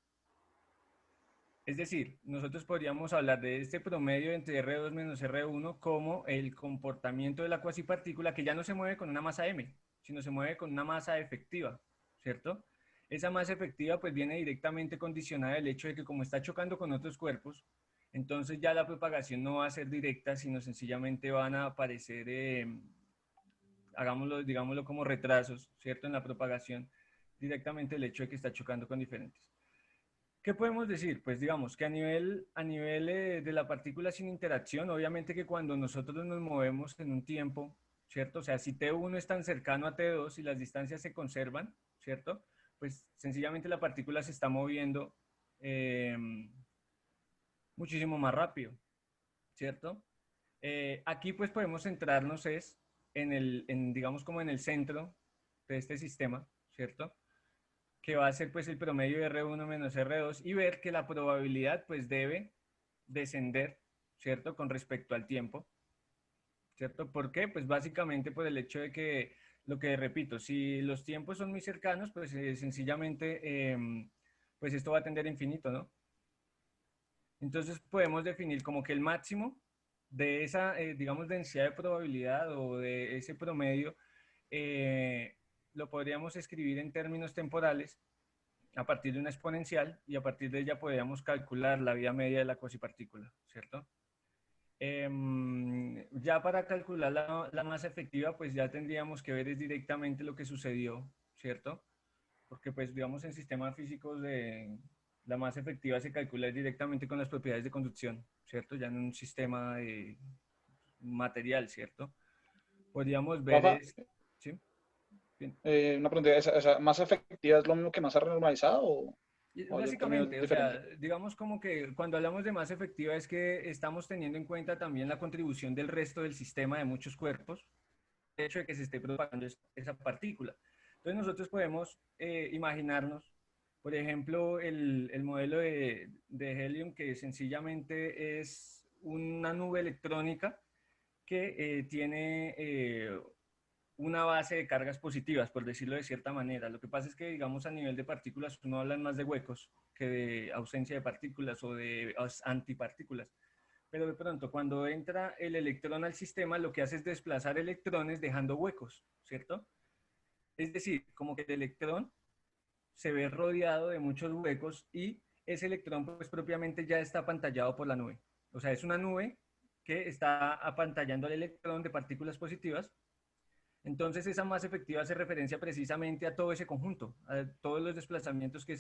Es decir, nosotros podríamos hablar de este promedio entre R2 menos R1 como el comportamiento de la cuasipartícula que ya no se mueve con una masa m, sino se mueve con una masa efectiva, ¿cierto? Esa masa efectiva pues viene directamente condicionada del hecho de que como está chocando con otros cuerpos, entonces ya la propagación no va a ser directa, sino sencillamente van a aparecer, digámoslo como retrasos, ¿cierto? En la propagación, directamente el hecho de que está chocando con diferentes. ¿Qué podemos decir? Pues digamos que a nivel de la partícula sin interacción, obviamente que cuando nosotros nos movemos en un tiempo, ¿cierto? O sea, si T1 es tan cercano a T2 y las distancias se conservan, ¿cierto? Pues sencillamente la partícula se está moviendo muchísimo más rápido, ¿cierto? Aquí pues podemos centrarnos digamos como en el centro de este sistema, ¿cierto? Que va a ser pues el promedio de R1 menos R2 y ver que la probabilidad pues debe descender, ¿cierto? Con respecto al tiempo, ¿cierto? ¿Por qué? Pues básicamente por el hecho de que, lo que repito, si los tiempos son muy cercanos, pues sencillamente, pues esto va a tender a infinito, ¿no? Entonces podemos definir como que el máximo de esa, digamos, densidad de probabilidad o de ese promedio, lo podríamos escribir en términos temporales a partir de una exponencial y a partir de ella podríamos calcular la vida media de la cuasipartícula, ¿cierto? Ya para calcular la masa efectiva, pues ya tendríamos que ver directamente lo que sucedió, ¿cierto? porque pues digamos en sistemas físicos la masa efectiva se calcula directamente con las propiedades de conducción, ¿cierto? Ya en un sistema material, ¿cierto? Podríamos ver Rafa, ¿sí? Bien. una pregunta, ¿esa masa efectiva es lo mismo que masa renormalizada o hay términos Básicamente, o sea, diferentes? digamos como que cuando hablamos de masa efectiva es que estamos teniendo en cuenta también la contribución del resto del sistema de muchos cuerpos, el hecho de que se esté propagando esa partícula. Entonces nosotros podemos imaginarnos, por ejemplo, el modelo de Helium, que sencillamente es una nube electrónica que tiene una base de cargas positivas, por decirlo de cierta manera. Lo que pasa es que, digamos, a nivel de partículas, uno habla más de huecos que de ausencia de partículas o de antipartículas. Pero de pronto, cuando entra el electrón al sistema, lo que hace es desplazar electrones dejando huecos, ¿cierto? Es decir, como que el electrón se ve rodeado de muchos huecos y ese electrón, pues propiamente ya está apantallado por la nube. O sea, es una nube que está apantallando al electrón de partículas positivas. Entonces, esa masa efectiva hace referencia precisamente a todo ese conjunto, a todos los desplazamientos que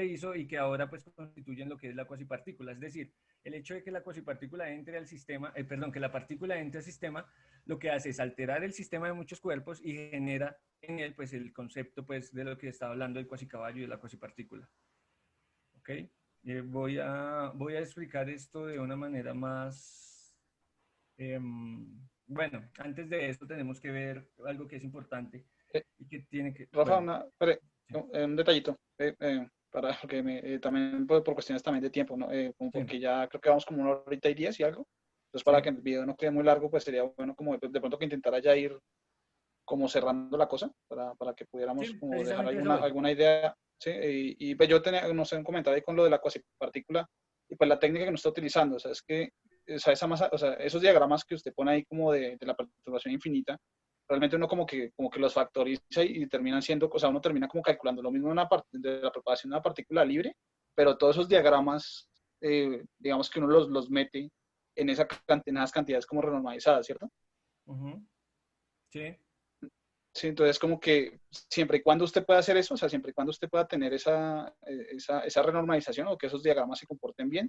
hizo y que ahora pues constituyen lo que es la cuasipartícula. Es decir, el hecho de que la cuasipartícula entre al sistema, perdón, que la partícula entre al sistema, lo que hace es alterar el sistema de muchos cuerpos y genera en él pues el concepto pues de lo que estaba hablando del cuasicaballo y de la cuasipartícula. ¿Ok? Voy a explicar esto de una manera más... bueno, antes de esto tenemos que ver algo que es importante Eh, y que tiene que... Rafa, Bueno, sí, un detallito, porque también por cuestiones también de tiempo, ¿no? Como sí, porque ya creo que vamos como 1 hora y 10 y algo. Entonces, para que sí, el video no quede muy largo, pues sería bueno como de pronto que intentara ya ir como cerrando la cosa para que sí, pudiéramos como dejar precisamente eso voy. alguna idea, ¿sí? Pues yo tenía, no sé, un comentario ahí con lo de la cuasipartícula y pues la técnica que nos está utilizando, o sea, es que esa masa, o sea, esos diagramas que usted pone ahí como de la perturbación infinita, realmente uno como que los factoriza y terminan siendo, o sea, uno termina como calculando lo mismo en una parte de la propagación de una partícula libre, pero todos esos diagramas, digamos que uno los mete en, en esas cantidades como renormalizadas, ¿cierto? Ujú, sí, Sí, entonces como que siempre y cuando usted pueda hacer eso, o sea, siempre y cuando usted pueda tener esa renormalización o que esos diagramas se comporten bien,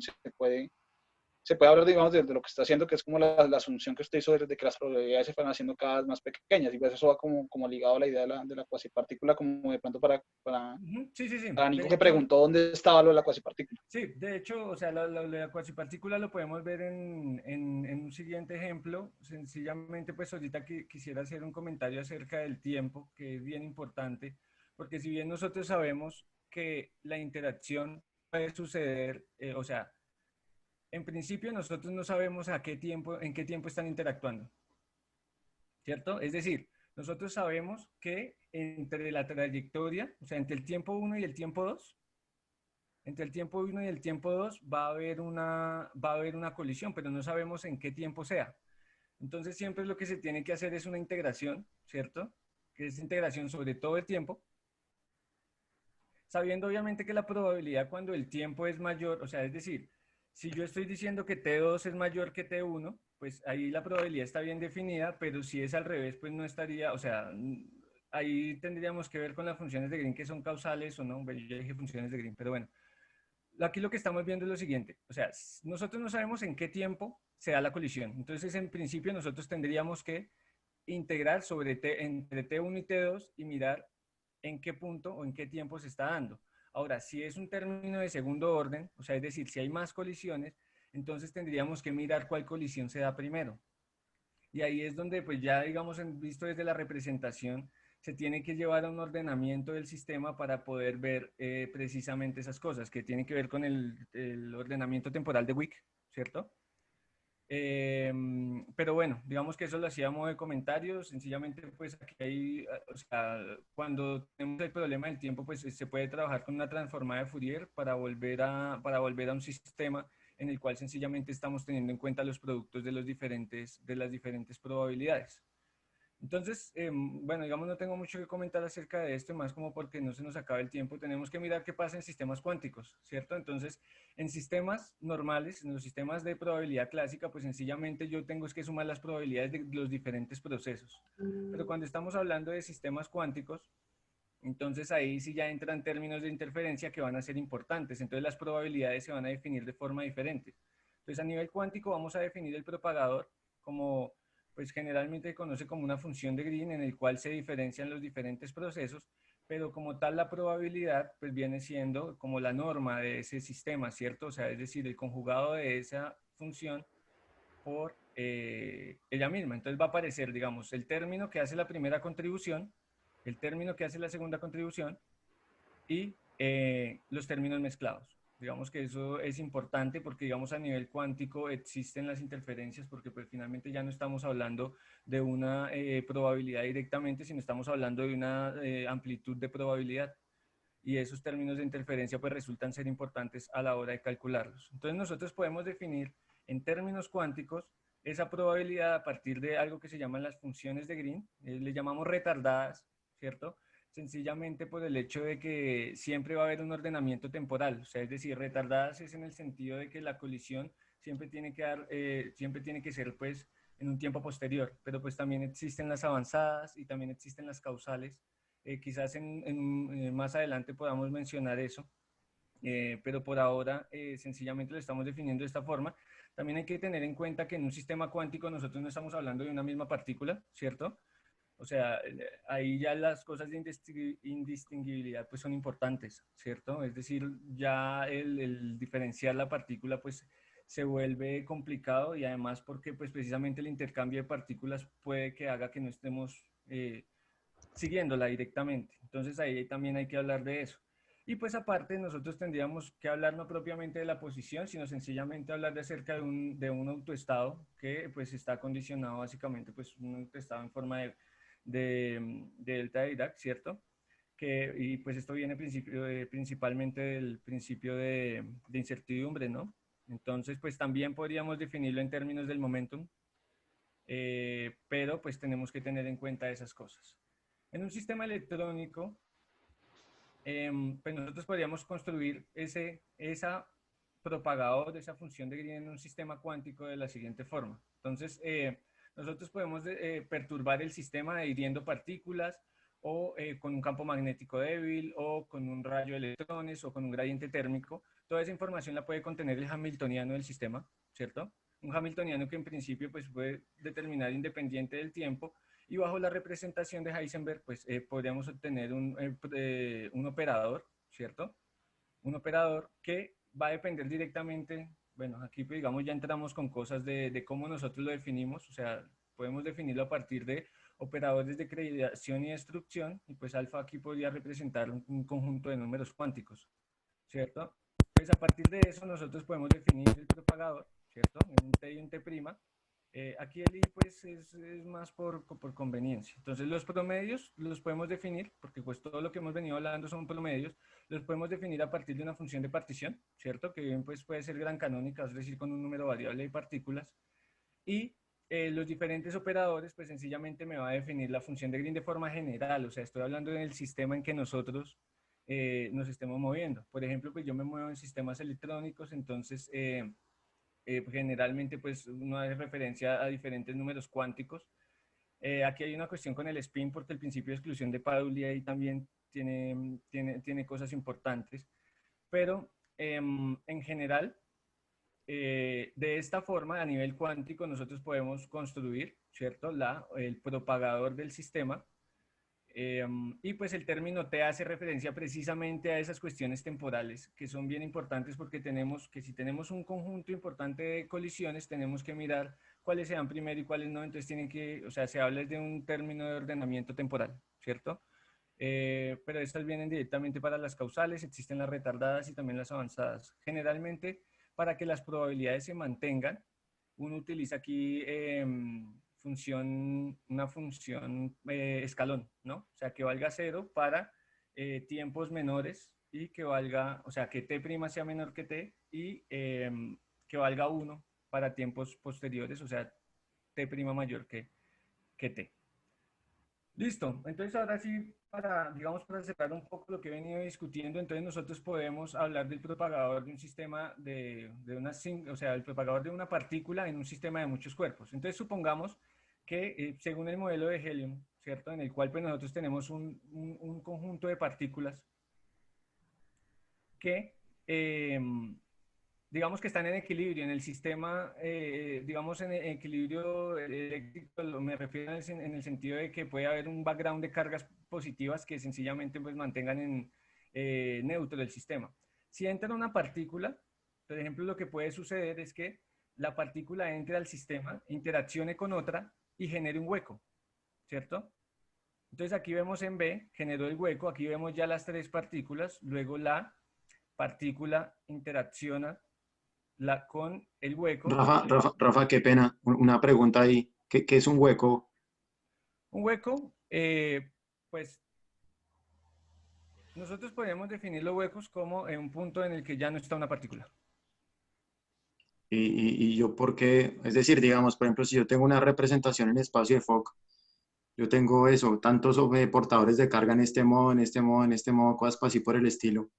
se puede hablar, digamos, de lo que está haciendo, que es como la asunción que usted hizo de que las probabilidades se fueran haciendo cada vez más pequeñas, y pues eso va como ligado a la idea de la cuasipartícula, como de pronto ujú, sí, sí, sí. para Nico De que hecho, preguntó dónde estaba lo de la cuasipartícula. sí, de hecho, o sea, la cuasipartícula lo podemos ver en un siguiente ejemplo. Sencillamente, pues ahorita quisiera hacer un comentario acerca del tiempo, que es bien importante, porque si bien nosotros sabemos que la interacción puede suceder, o sea, en principio nosotros no sabemos en qué tiempo están interactuando, ¿cierto? Es decir, nosotros sabemos que entre la trayectoria, o sea, entre el tiempo uno y el tiempo 2, entre el tiempo uno y el tiempo 2 va a haber una colisión, pero no sabemos en qué tiempo sea. Entonces siempre lo que se tiene que hacer es una integración, ¿cierto? Que es integración sobre todo el tiempo, sabiendo obviamente que la probabilidad cuando el tiempo es mayor, o sea, es decir, si yo estoy diciendo que T2 es mayor que T1, pues ahí la probabilidad está bien definida, pero si es al revés, pues no estaría, o sea, ahí tendríamos que ver con las funciones de Green que son causales o no, bueno, yo ya dije funciones de Green, pero bueno. Aquí lo que estamos viendo es lo siguiente, o sea, nosotros no sabemos en qué tiempo se da la colisión, entonces en principio nosotros tendríamos que integrar entre T1 y T2 y mirar en qué punto o en qué tiempo se está dando. Ahora, si es un término de segundo orden, o sea, es decir, si hay más colisiones, entonces tendríamos que mirar cuál colisión se da primero. Y ahí es donde, pues ya digamos, visto desde la representación, se tiene que llevar a un ordenamiento del sistema para poder ver precisamente esas cosas, que tienen que ver con el ordenamiento temporal de Wick, ¿cierto? Pero bueno, digamos que eso lo hacía a modo de comentarios, sencillamente pues aquí hay, o sea, cuando tenemos el problema del tiempo, pues se puede trabajar con una transformada de Fourier para volver a un sistema en el cual sencillamente estamos teniendo en cuenta los productos de de las diferentes probabilidades. Entonces, bueno, digamos, no tengo mucho que comentar acerca de esto, más como porque no se nos acaba el tiempo. Tenemos que mirar qué pasa en sistemas cuánticos, ¿cierto? Entonces, en sistemas normales, en los sistemas de probabilidad clásica, pues sencillamente yo tengo es que sumar las probabilidades de los diferentes procesos. Pero cuando estamos hablando de sistemas cuánticos, Entonces ahí sí ya entran términos de interferencia que van a ser importantes. Entonces las probabilidades se van a definir de forma diferente. Entonces a nivel cuántico vamos a definir el propagador como, pues generalmente se conoce como una función de Green en el cual se diferencian los diferentes procesos, pero como tal la probabilidad pues viene siendo como la norma de ese sistema, ¿cierto? O sea, es decir, el conjugado de esa función por ella misma. Entonces va a aparecer, digamos, el término que hace la primera contribución, el término que hace la segunda contribución y los términos mezclados. Digamos que eso es importante porque, digamos, a nivel cuántico existen las interferencias porque pues finalmente ya no estamos hablando de una probabilidad directamente, sino estamos hablando de una amplitud de probabilidad. Y esos términos de interferencia pues resultan ser importantes a la hora de calcularlos. Entonces nosotros podemos definir en términos cuánticos esa probabilidad a partir de algo que se llaman las funciones de Green, le llamamos retardadas, ¿cierto? Sencillamente por el hecho de que siempre va a haber un ordenamiento temporal, o sea, es decir, retardadas es en el sentido de que la colisión siempre tiene que siempre tiene que ser pues en un tiempo posterior, pero pues también existen las avanzadas y también existen las causales. Quizás más adelante podamos mencionar eso, pero por ahora sencillamente lo estamos definiendo de esta forma. También hay que tener en cuenta que en un sistema cuántico nosotros no estamos hablando de una misma partícula, ¿cierto? O sea, ahí ya las cosas de indistinguibilidad pues son importantes, ¿cierto? Es decir, ya el diferenciar la partícula pues se vuelve complicado y además porque pues precisamente el intercambio de partículas puede que haga que no estemos siguiéndola directamente. Entonces ahí también hay que hablar de eso. Y pues aparte nosotros tendríamos que hablar no propiamente de la posición, sino sencillamente hablar de acerca de un autoestado que pues está condicionado básicamente pues un autoestado en forma de delta de Dirac, ¿cierto? Y pues esto viene principalmente del principio de incertidumbre, ¿no? Entonces pues también podríamos definirlo en términos del momentum, pero pues tenemos que tener en cuenta esas cosas. En un sistema electrónico, pues nosotros podríamos construir esa propagador, esa función de Green en un sistema cuántico de la siguiente forma. Entonces, nosotros podemos perturbar el sistema hiriendo partículas o con un campo magnético débil o con un rayo de electrones o con un gradiente térmico. Toda esa información la puede contener el hamiltoniano del sistema, ¿cierto? Un hamiltoniano que en principio pues, puede determinar independiente del tiempo y bajo la representación de Heisenberg, pues podríamos obtener un operador, ¿cierto? Un operador que va a depender directamente, bueno, aquí pues, digamos ya entramos con cosas de cómo nosotros lo definimos, o sea, podemos definirlo a partir de operadores de creación y destrucción, y pues alfa aquí podría representar un conjunto de números cuánticos, ¿cierto? Pues a partir de eso nosotros podemos definir el propagador, ¿cierto? Un T y un T'. Aquí el I pues es más por conveniencia. Entonces los promedios los podemos definir, porque pues todo lo que hemos venido hablando son promedios, los podemos definir a partir de una función de partición, ¿cierto? Que bien pues puede ser gran canónica, es decir, con un número variable de partículas. Y los diferentes operadores pues sencillamente me va a definir la función de Green de forma general, o sea, estoy hablando del sistema en que nosotros nos estemos moviendo. Por ejemplo, pues yo me muevo en sistemas electrónicos, entonces generalmente pues uno hace referencia a diferentes números cuánticos. Aquí hay una cuestión con el spin porque el principio de exclusión de Pauli ahí también tiene cosas importantes, pero en general, de esta forma, a nivel cuántico, nosotros podemos construir, ¿cierto? El propagador del sistema. Y pues el término T hace referencia precisamente a esas cuestiones temporales que son bien importantes porque tenemos que si tenemos un conjunto importante de colisiones tenemos que mirar cuáles se dan primero y cuáles no, entonces tienen que, o sea, se habla de un término de ordenamiento temporal, ¿cierto? Pero estas vienen directamente para las causales, existen las retardadas y también las avanzadas. Generalmente, para que las probabilidades se mantengan, uno utiliza aquí una función escalón, ¿no? O sea, que valga 0 para tiempos menores y que valga, o sea, que t' sea menor que t y que valga 1 para tiempos posteriores, o sea, t' mayor que t. Listo, entonces ahora sí, digamos, para cerrar un poco lo que he venido discutiendo, entonces nosotros podemos hablar del propagador de un sistema o sea, el propagador de una partícula en un sistema de muchos cuerpos. Entonces supongamos que según el modelo de Helium, ¿cierto? En el cual pues nosotros tenemos un conjunto de partículas que, digamos que están en equilibrio en el sistema, digamos en equilibrio eléctrico, me refiero en el sentido de que puede haber un background de cargas positivas que sencillamente pues mantengan en neutro el sistema. Si entra una partícula, por ejemplo, lo que puede suceder es que la partícula entre al sistema, interaccione con otra y genere un hueco, ¿cierto? Entonces aquí vemos en B, generó el hueco, aquí vemos ya las tres partículas, luego la partícula interacciona con el hueco. Rafa, qué pena. Una pregunta ahí. ¿Qué es un hueco? Un hueco, pues nosotros podemos definir los huecos como un punto en el que ya no está una partícula. Y yo, ¿por qué? Es decir, digamos, por ejemplo, si yo tengo una representación en espacio de Fock, yo tengo eso, tantos portadores de carga en este modo, en este modo, en este modo, cosas así por el estilo.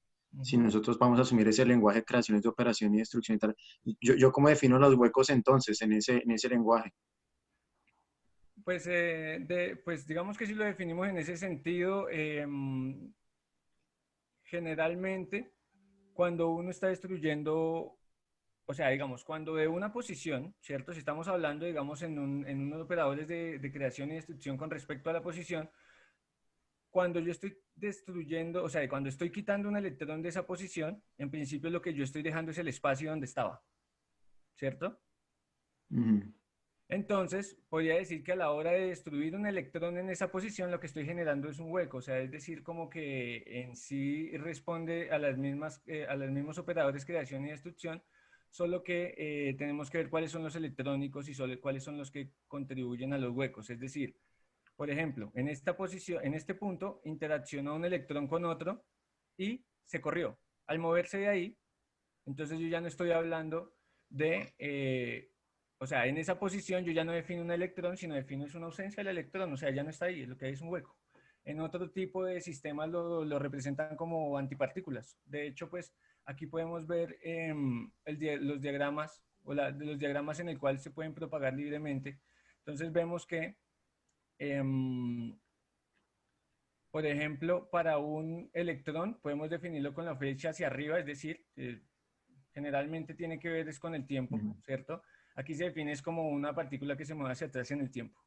Si nosotros vamos a asumir ese lenguaje de creaciones de operación y destrucción y tal, yo ¿cómo defino los huecos entonces en ese lenguaje? Pues, pues digamos que si lo definimos en ese sentido, generalmente cuando uno está destruyendo, o sea, digamos, cuando de una posición, ¿cierto? Si estamos hablando, digamos, en unos operadores de creación y destrucción con respecto a la posición, cuando yo estoy destruyendo, o sea, cuando estoy quitando un electrón de esa posición, en principio lo que yo estoy dejando es el espacio donde estaba, ¿cierto? Ujú. Entonces, podría decir que a la hora de destruir un electrón en esa posición, lo que estoy generando es un hueco, o sea, es decir, como que en sí responde a a los mismos operadores creación y destrucción, solo que tenemos que ver cuáles son los electrónicos y solo cuáles son los que contribuyen a los huecos. Es decir, por ejemplo, en esta posición, en este punto, interaccionó un electrón con otro y se corrió. Al moverse de ahí, entonces yo ya no estoy hablando de, o sea, en esa posición yo ya no defino un electrón, sino defino es una ausencia del electrón, o sea, ya no está ahí, lo que hay es un hueco. En otro tipo de sistemas lo representan como antipartículas. De hecho, pues aquí podemos ver los diagramas o los diagramas en el cual se pueden propagar libremente. Entonces vemos que, por ejemplo, para un electrón podemos definirlo con la flecha hacia arriba, es decir, generalmente tiene que ver es con el tiempo, ¿cierto? Aquí se define es como una partícula que se mueve hacia atrás en el tiempo,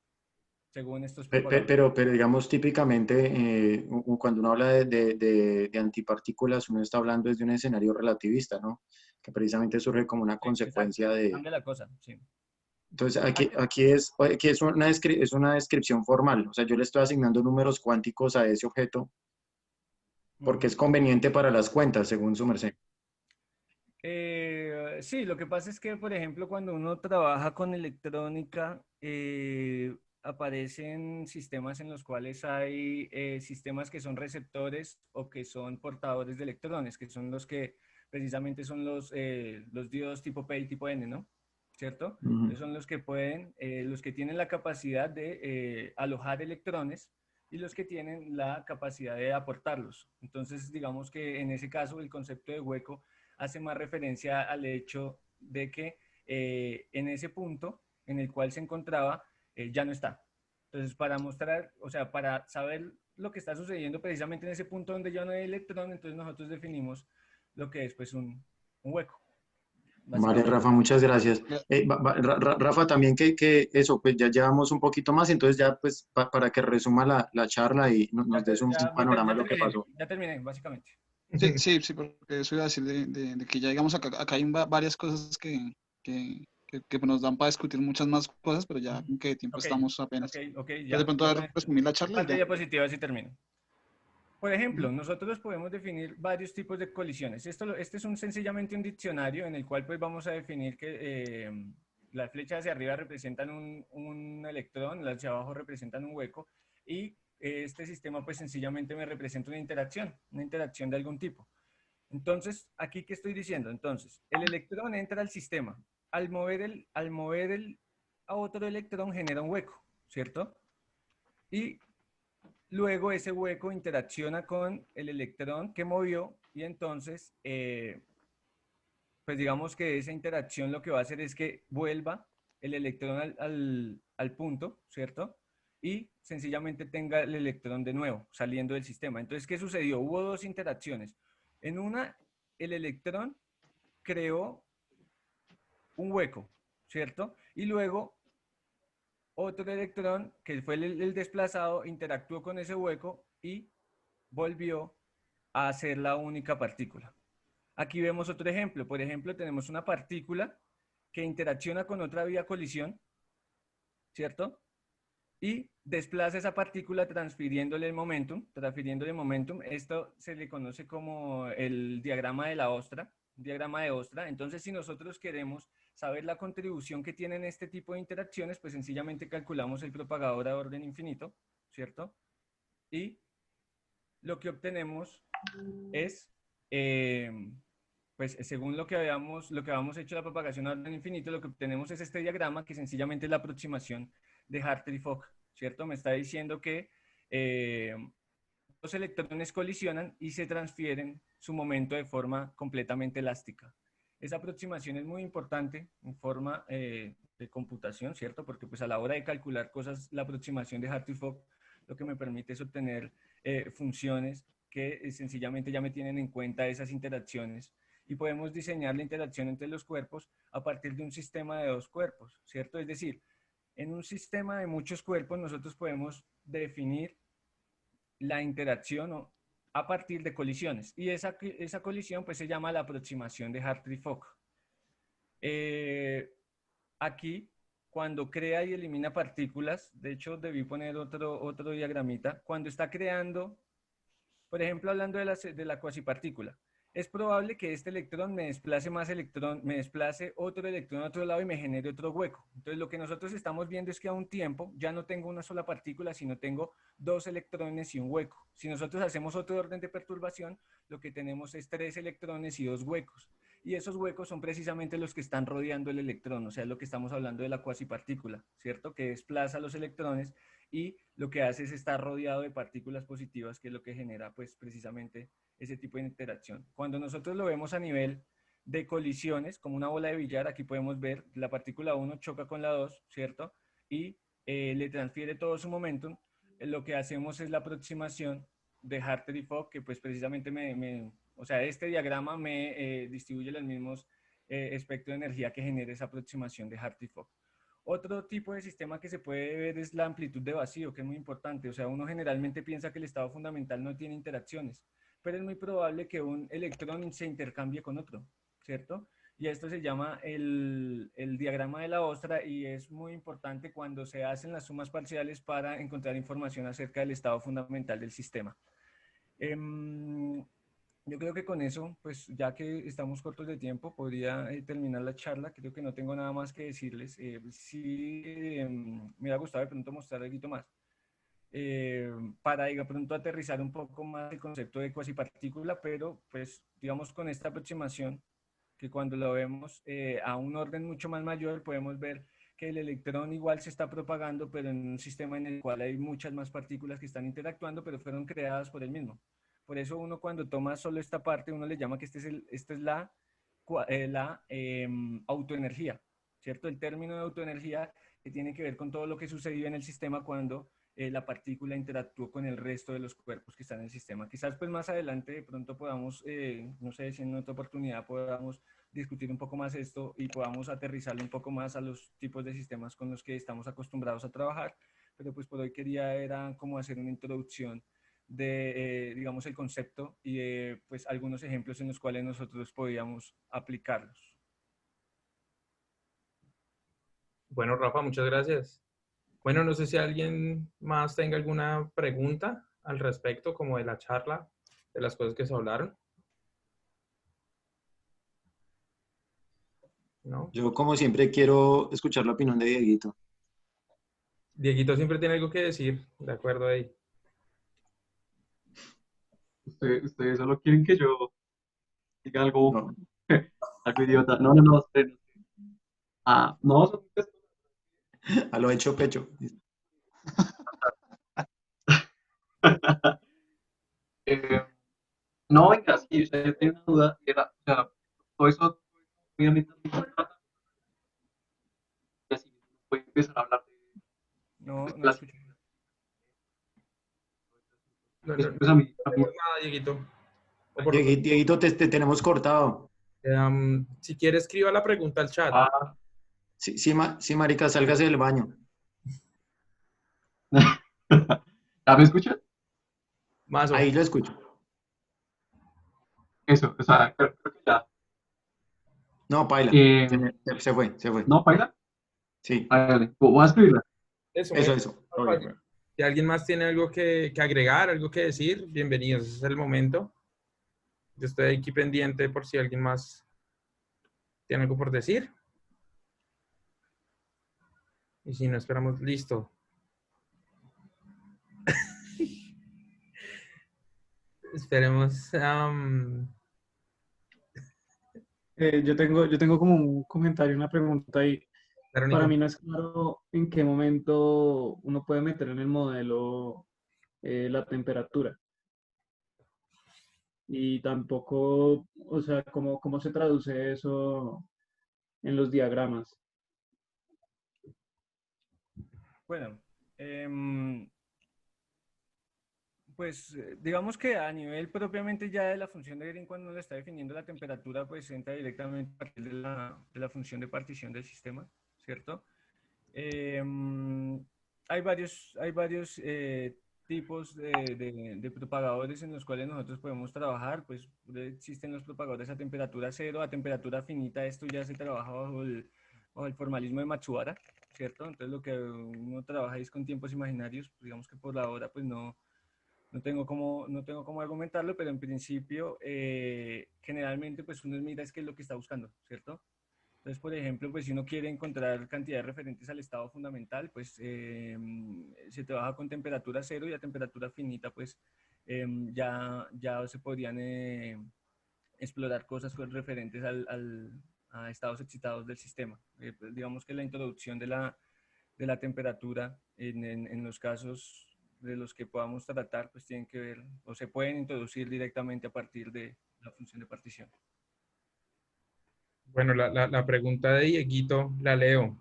según estos propagadores. Pero digamos, típicamente, cuando uno habla de antipartículas, uno está hablando desde un escenario relativista, ¿no? Que precisamente surge como una Sí, exacto, consecuencia de... cambia la cosa, sí. Entonces, aquí es es una descripción formal. O sea, yo le estoy asignando números cuánticos a ese objeto porque es conveniente para las cuentas, según su merced. Sí, lo que pasa es que, por ejemplo, cuando uno trabaja con electrónica, aparecen sistemas en los cuales hay sistemas que son receptores o que son portadores de electrones, que son los que precisamente son los diodos tipo P y tipo N, ¿no? ¿Cierto? Entonces son los que pueden, los que tienen la capacidad de alojar electrones y los que tienen la capacidad de aportarlos. Entonces, digamos que en ese caso el concepto de hueco hace más referencia al hecho de que en ese punto en el cual se encontraba ya no está. Entonces, para mostrar, o sea, para saber lo que está sucediendo precisamente en ese punto donde ya no hay electrón, entonces nosotros definimos lo que es pues un hueco. Vale, Rafa, muchas gracias. Rafa, también que eso, pues ya llevamos un poquito más, entonces ya pues para que resuma la charla y nos des un panorama de lo que pasó. Ya terminé, básicamente. Sí, porque eso iba a decir de que ya digamos acá hay varias cosas que nos dan para discutir muchas más cosas, pero ya en qué tiempo Ok, estamos apenas. ok, Entonces ya. de pronto a ver, resumir la charla y Parte ya. diapositivas y termino. Por ejemplo, nosotros podemos definir varios tipos de colisiones. Este es sencillamente un diccionario en el cual pues vamos a definir que las flechas hacia arriba representan un electrón, las hacia abajo representan un hueco y este sistema pues sencillamente me representa una interacción de algún tipo. Entonces, ¿aquí qué estoy diciendo? Entonces, el electrón entra al sistema. Al mover a otro electrón genera un hueco, ¿cierto? Y luego ese hueco interacciona con el electrón que movió y entonces, pues digamos que esa interacción lo que va a hacer es que vuelva el electrón al punto, ¿cierto? y sencillamente tenga el electrón de nuevo saliendo del sistema. Entonces, ¿qué sucedió? Hubo dos interacciones. En una, el electrón creó un hueco, ¿cierto? Y luego otro electrón, que fue el desplazado, interactuó con ese hueco y volvió a ser la única partícula. Aquí vemos otro ejemplo. Por ejemplo, tenemos una partícula que interacciona con otra vía colisión, ¿cierto? Y desplaza esa partícula transfiriéndole el momentum, Esto se le conoce como el diagrama de la ostra, diagrama de ostra. Entonces, si nosotros queremos saber la contribución que tienen este tipo de interacciones, pues sencillamente calculamos el propagador a orden infinito, ¿cierto? Y lo que obtenemos es, pues según lo que habíamos hecho la propagación a orden infinito, lo que obtenemos es este diagrama que sencillamente es la aproximación de Hartree-Fock, ¿cierto? Me está diciendo que los electrones colisionan y se transfieren su momento de forma completamente elástica. Esa aproximación es muy importante en forma de computación, ¿cierto? Porque pues a la hora de calcular cosas, la aproximación de Hartree-Fock lo que me permite es obtener funciones que sencillamente ya me tienen en cuenta esas interacciones y podemos diseñar la interacción entre los cuerpos a partir de un sistema de dos cuerpos, ¿cierto? Es decir, en un sistema de muchos cuerpos nosotros podemos definir la interacción a partir de colisiones y esa colisión pues se llama la aproximación de Hartree-Fock. Aquí, cuando crea y elimina partículas, de hecho debí poner otro diagramita, cuando está creando, por ejemplo, hablando de la cuasipartícula, es probable que este electrón me desplace otro electrón a otro lado y me genere otro hueco. Entonces, lo que nosotros estamos viendo es que a un tiempo ya no tengo una sola partícula, sino tengo dos electrones y un hueco. Si nosotros hacemos otro orden de perturbación, lo que tenemos es 3 electrones y 2 huecos. Y esos huecos son precisamente los que están rodeando el electrón, o sea, es lo que estamos hablando de la cuasipartícula, ¿cierto? Que desplaza los electrones y lo que hace es estar rodeado de partículas positivas, que es lo que genera, pues, precisamente ese tipo de interacción. Cuando nosotros lo vemos a nivel de colisiones, como una bola de billar, aquí podemos ver la partícula 1 choca con la 2, ¿cierto? Y le transfiere todo su momentum. Lo que hacemos es la aproximación de Hartree-Fock, que pues precisamente o sea, este diagrama me distribuye los mismos espectros de energía que genera esa aproximación de Hartree-Fock. Otro tipo de sistema que se puede ver es la amplitud de vacío, que es muy importante. O sea, uno generalmente piensa que el estado fundamental no tiene interacciones, pero es muy probable que un electrón se intercambie con otro, ¿cierto? Y esto se llama el diagrama de la ostra y es muy importante cuando se hacen las sumas parciales para encontrar información acerca del estado fundamental del sistema. Yo creo que con eso, pues ya que estamos cortos de tiempo, podría terminar la charla. Creo que no tengo nada más que decirles. Sí, me hubiera gustado de pronto mostrar algo más. Para de pronto aterrizar un poco más el concepto de cuasipartícula, pero pues digamos con esta aproximación, que cuando lo vemos a un orden mucho más mayor, podemos ver que el electrón igual se está propagando, pero en un sistema en el cual hay muchas más partículas que están interactuando, pero fueron creadas por el mismo. Por eso uno cuando toma solo esta parte, uno le llama que esta es la autoenergía, ¿cierto? El término de autoenergía que tiene que ver con todo lo que sucedió en el sistema cuando la partícula interactuó con el resto de los cuerpos que están en el sistema. Quizás pues más adelante de pronto podamos, no sé si en otra oportunidad podamos discutir un poco más esto y podamos aterrizarlo un poco más a los tipos de sistemas con los que estamos acostumbrados a trabajar, pero pues por hoy era como hacer una introducción de, digamos, el concepto y de, pues, algunos ejemplos en los cuales nosotros podíamos aplicarlos. Bueno, Rafa, muchas gracias. Bueno, no sé si alguien más tenga alguna pregunta al respecto, como de la charla, de las cosas que se hablaron. ¿No? Yo, como siempre, quiero escuchar la opinión de Dieguito. Dieguito siempre tiene algo que decir, de acuerdo ahí. Ustedes solo quieren que yo diga algo, No. algo idiota. No, esperen. No, A lo hecho pecho. no, venga, si ustedes tienen una duda, o sea, todo eso, obviamente, y así puede empezar a hablar de No las escuché. No, Pues, no, pues a mí, no vemos nada, Dieguito. O por- Dieguito, te tenemos cortado. si quiere, escriba la pregunta al chat. ah, Sí, sí, sí, marica, sálgase del baño. ¿ya me escuchan? Más o Ahí lo escucho. Eso, o sea, creo que ya. No, paila. Eh, Se fue, se fue. ¿No, Paila? Sí, Vale, voy a escribirla. eso. eso. Todo bien. Si alguien más tiene algo que agregar, algo que decir, bienvenidos. Ese es el momento. Yo estoy aquí pendiente por si alguien más tiene algo por decir. Y si no, esperamos. Listo. Esperemos. Yo tengo como un comentario, una pregunta ahí. Claro, Para Nico. mí no es claro en qué momento uno puede meter en el modelo la temperatura. Y tampoco, o sea, cómo se traduce eso en los diagramas. Bueno, pues digamos que a nivel propiamente ya de la función de Green, cuando uno le está definiendo la temperatura, pues entra directamente a partir de la función de partición del sistema, ¿cierto? Hay varios tipos de propagadores en los cuales nosotros podemos trabajar. Pues existen los propagadores a temperatura cero, a temperatura finita. Esto ya se trabaja bajo el formalismo de Matsubara, ¿cierto? Entonces lo que uno trabaja es con tiempos imaginarios. Digamos que por la hora pues no tengo cómo argumentarlo, pero en principio generalmente pues uno mira es qué es lo que está buscando, ¿cierto? Entonces, por ejemplo, pues si uno quiere encontrar cantidades referentes al estado fundamental, pues se trabaja con temperatura cero, y a temperatura finita, pues ya se podrían explorar cosas referentes a estados excitados del sistema. Pues, digamos que la introducción de la temperatura en los casos de los que podamos tratar, pues tienen que ver o se pueden introducir directamente a partir de la función de partición. Bueno, la pregunta de Dieguito la leo.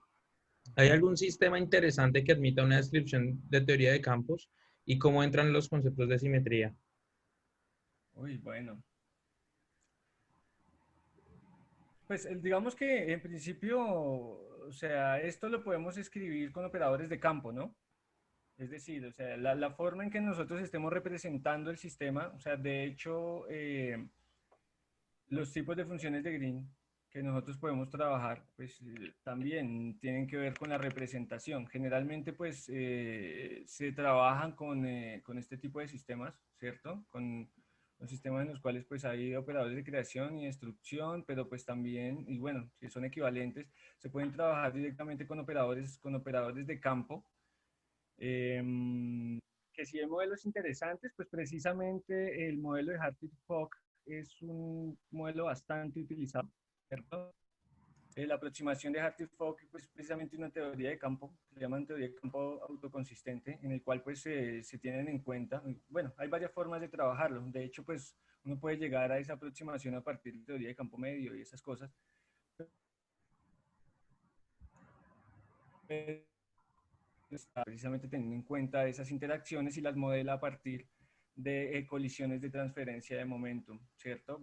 ¿Hay algún sistema interesante que admita una descripción de teoría de campos y cómo entran los conceptos de simetría? Uy, bueno. Pues digamos que en principio, o sea, esto lo podemos escribir con operadores de campo, ¿no? Es decir, o sea, la forma en que nosotros estemos representando el sistema, o sea, de hecho, los tipos de funciones de Green que nosotros podemos trabajar, pues también tienen que ver con la representación. Generalmente, pues, se trabajan con este tipo de sistemas, ¿cierto? Con los sistemas en los cuales, pues, hay operadores de creación y destrucción, pero, pues, también, y bueno, si son equivalentes, se pueden trabajar directamente con operadores de campo. Que si hay modelos interesantes, pues precisamente el modelo de Hartree-Fock es un modelo bastante utilizado, ¿cierto? La aproximación de Hartree-Fock, pues precisamente una teoría de campo, se llama teoría de campo autoconsistente, en el cual pues se tienen en cuenta, bueno, hay varias formas de trabajarlo. De hecho, pues uno puede llegar a esa aproximación a partir de teoría de campo medio y esas cosas. Precisamente teniendo en cuenta esas interacciones y las modela a partir de colisiones de transferencia de momento, ¿cierto?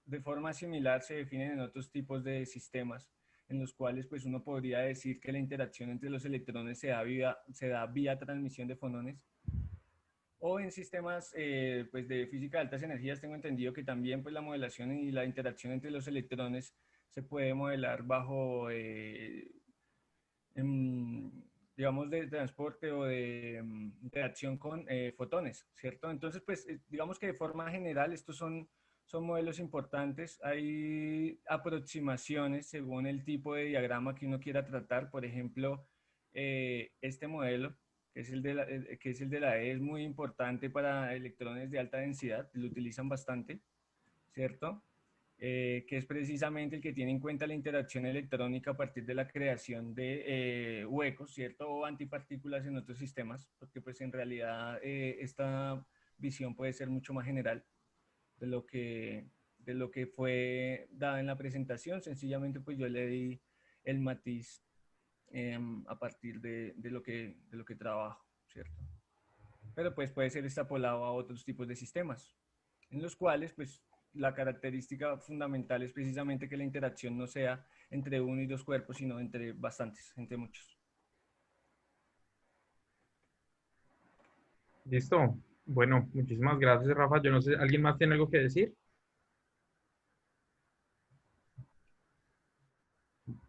De forma similar se definen en otros tipos de sistemas en los cuales pues uno podría decir que la interacción entre los electrones se da vía transmisión de fonones, o en sistemas pues de física de altas energías tengo entendido que también pues la modelación y la interacción entre los electrones se puede modelar bajo digamos, de transporte o de interacción con fotones, ¿cierto? Entonces, pues, digamos que de forma general estos son modelos importantes. Hay aproximaciones según el tipo de diagrama que uno quiera tratar. Por ejemplo, este modelo, que es el de la E, es muy importante para electrones de alta densidad, lo utilizan bastante, ¿cierto? Que es precisamente el que tiene en cuenta la interacción electrónica a partir de la creación de huecos, ¿cierto? O antipartículas en otros sistemas, porque pues en realidad esta visión puede ser mucho más general de lo que fue dada en la presentación. Sencillamente pues yo le di el matiz a partir de lo que trabajo, ¿cierto? pero pues puede ser extrapolado a otros tipos de sistemas, en los cuales pues la característica fundamental es precisamente que la interacción no sea entre uno y dos cuerpos, sino entre bastantes, entre muchos. Listo. Bueno, muchísimas gracias, Rafa. Yo no sé, ¿alguien más tiene algo que decir?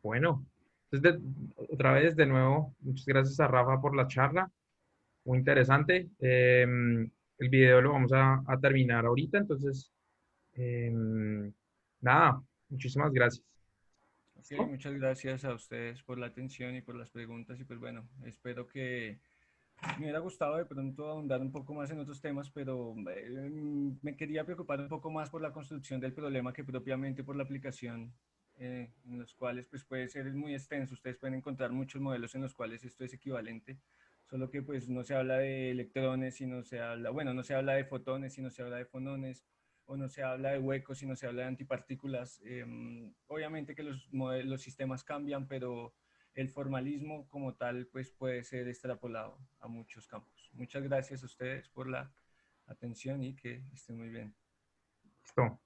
Bueno, entonces otra vez, de nuevo, muchas gracias a Rafa por la charla. Muy interesante. El video lo vamos a terminar ahorita, entonces, nada, muchísimas gracias. Ok, ¿Listo? muchas gracias a ustedes por la atención y por las preguntas y pues bueno, espero que me hubiera gustado de pronto ahondar un poco más en otros temas, pero me quería preocupar un poco más por la construcción del problema que propiamente por la aplicación, en los cuales pues puede ser muy extenso. Ustedes pueden encontrar muchos modelos en los cuales esto es equivalente, solo que pues no se habla de electrones, sino se habla, bueno, no se habla de fotones, sino se habla de fonones, o no se habla de huecos, sino se habla de antipartículas. Obviamente que los sistemas cambian, pero el formalismo como tal pues puede ser extrapolado a muchos campos. Muchas gracias a ustedes por la atención y que estén muy bien. Listo.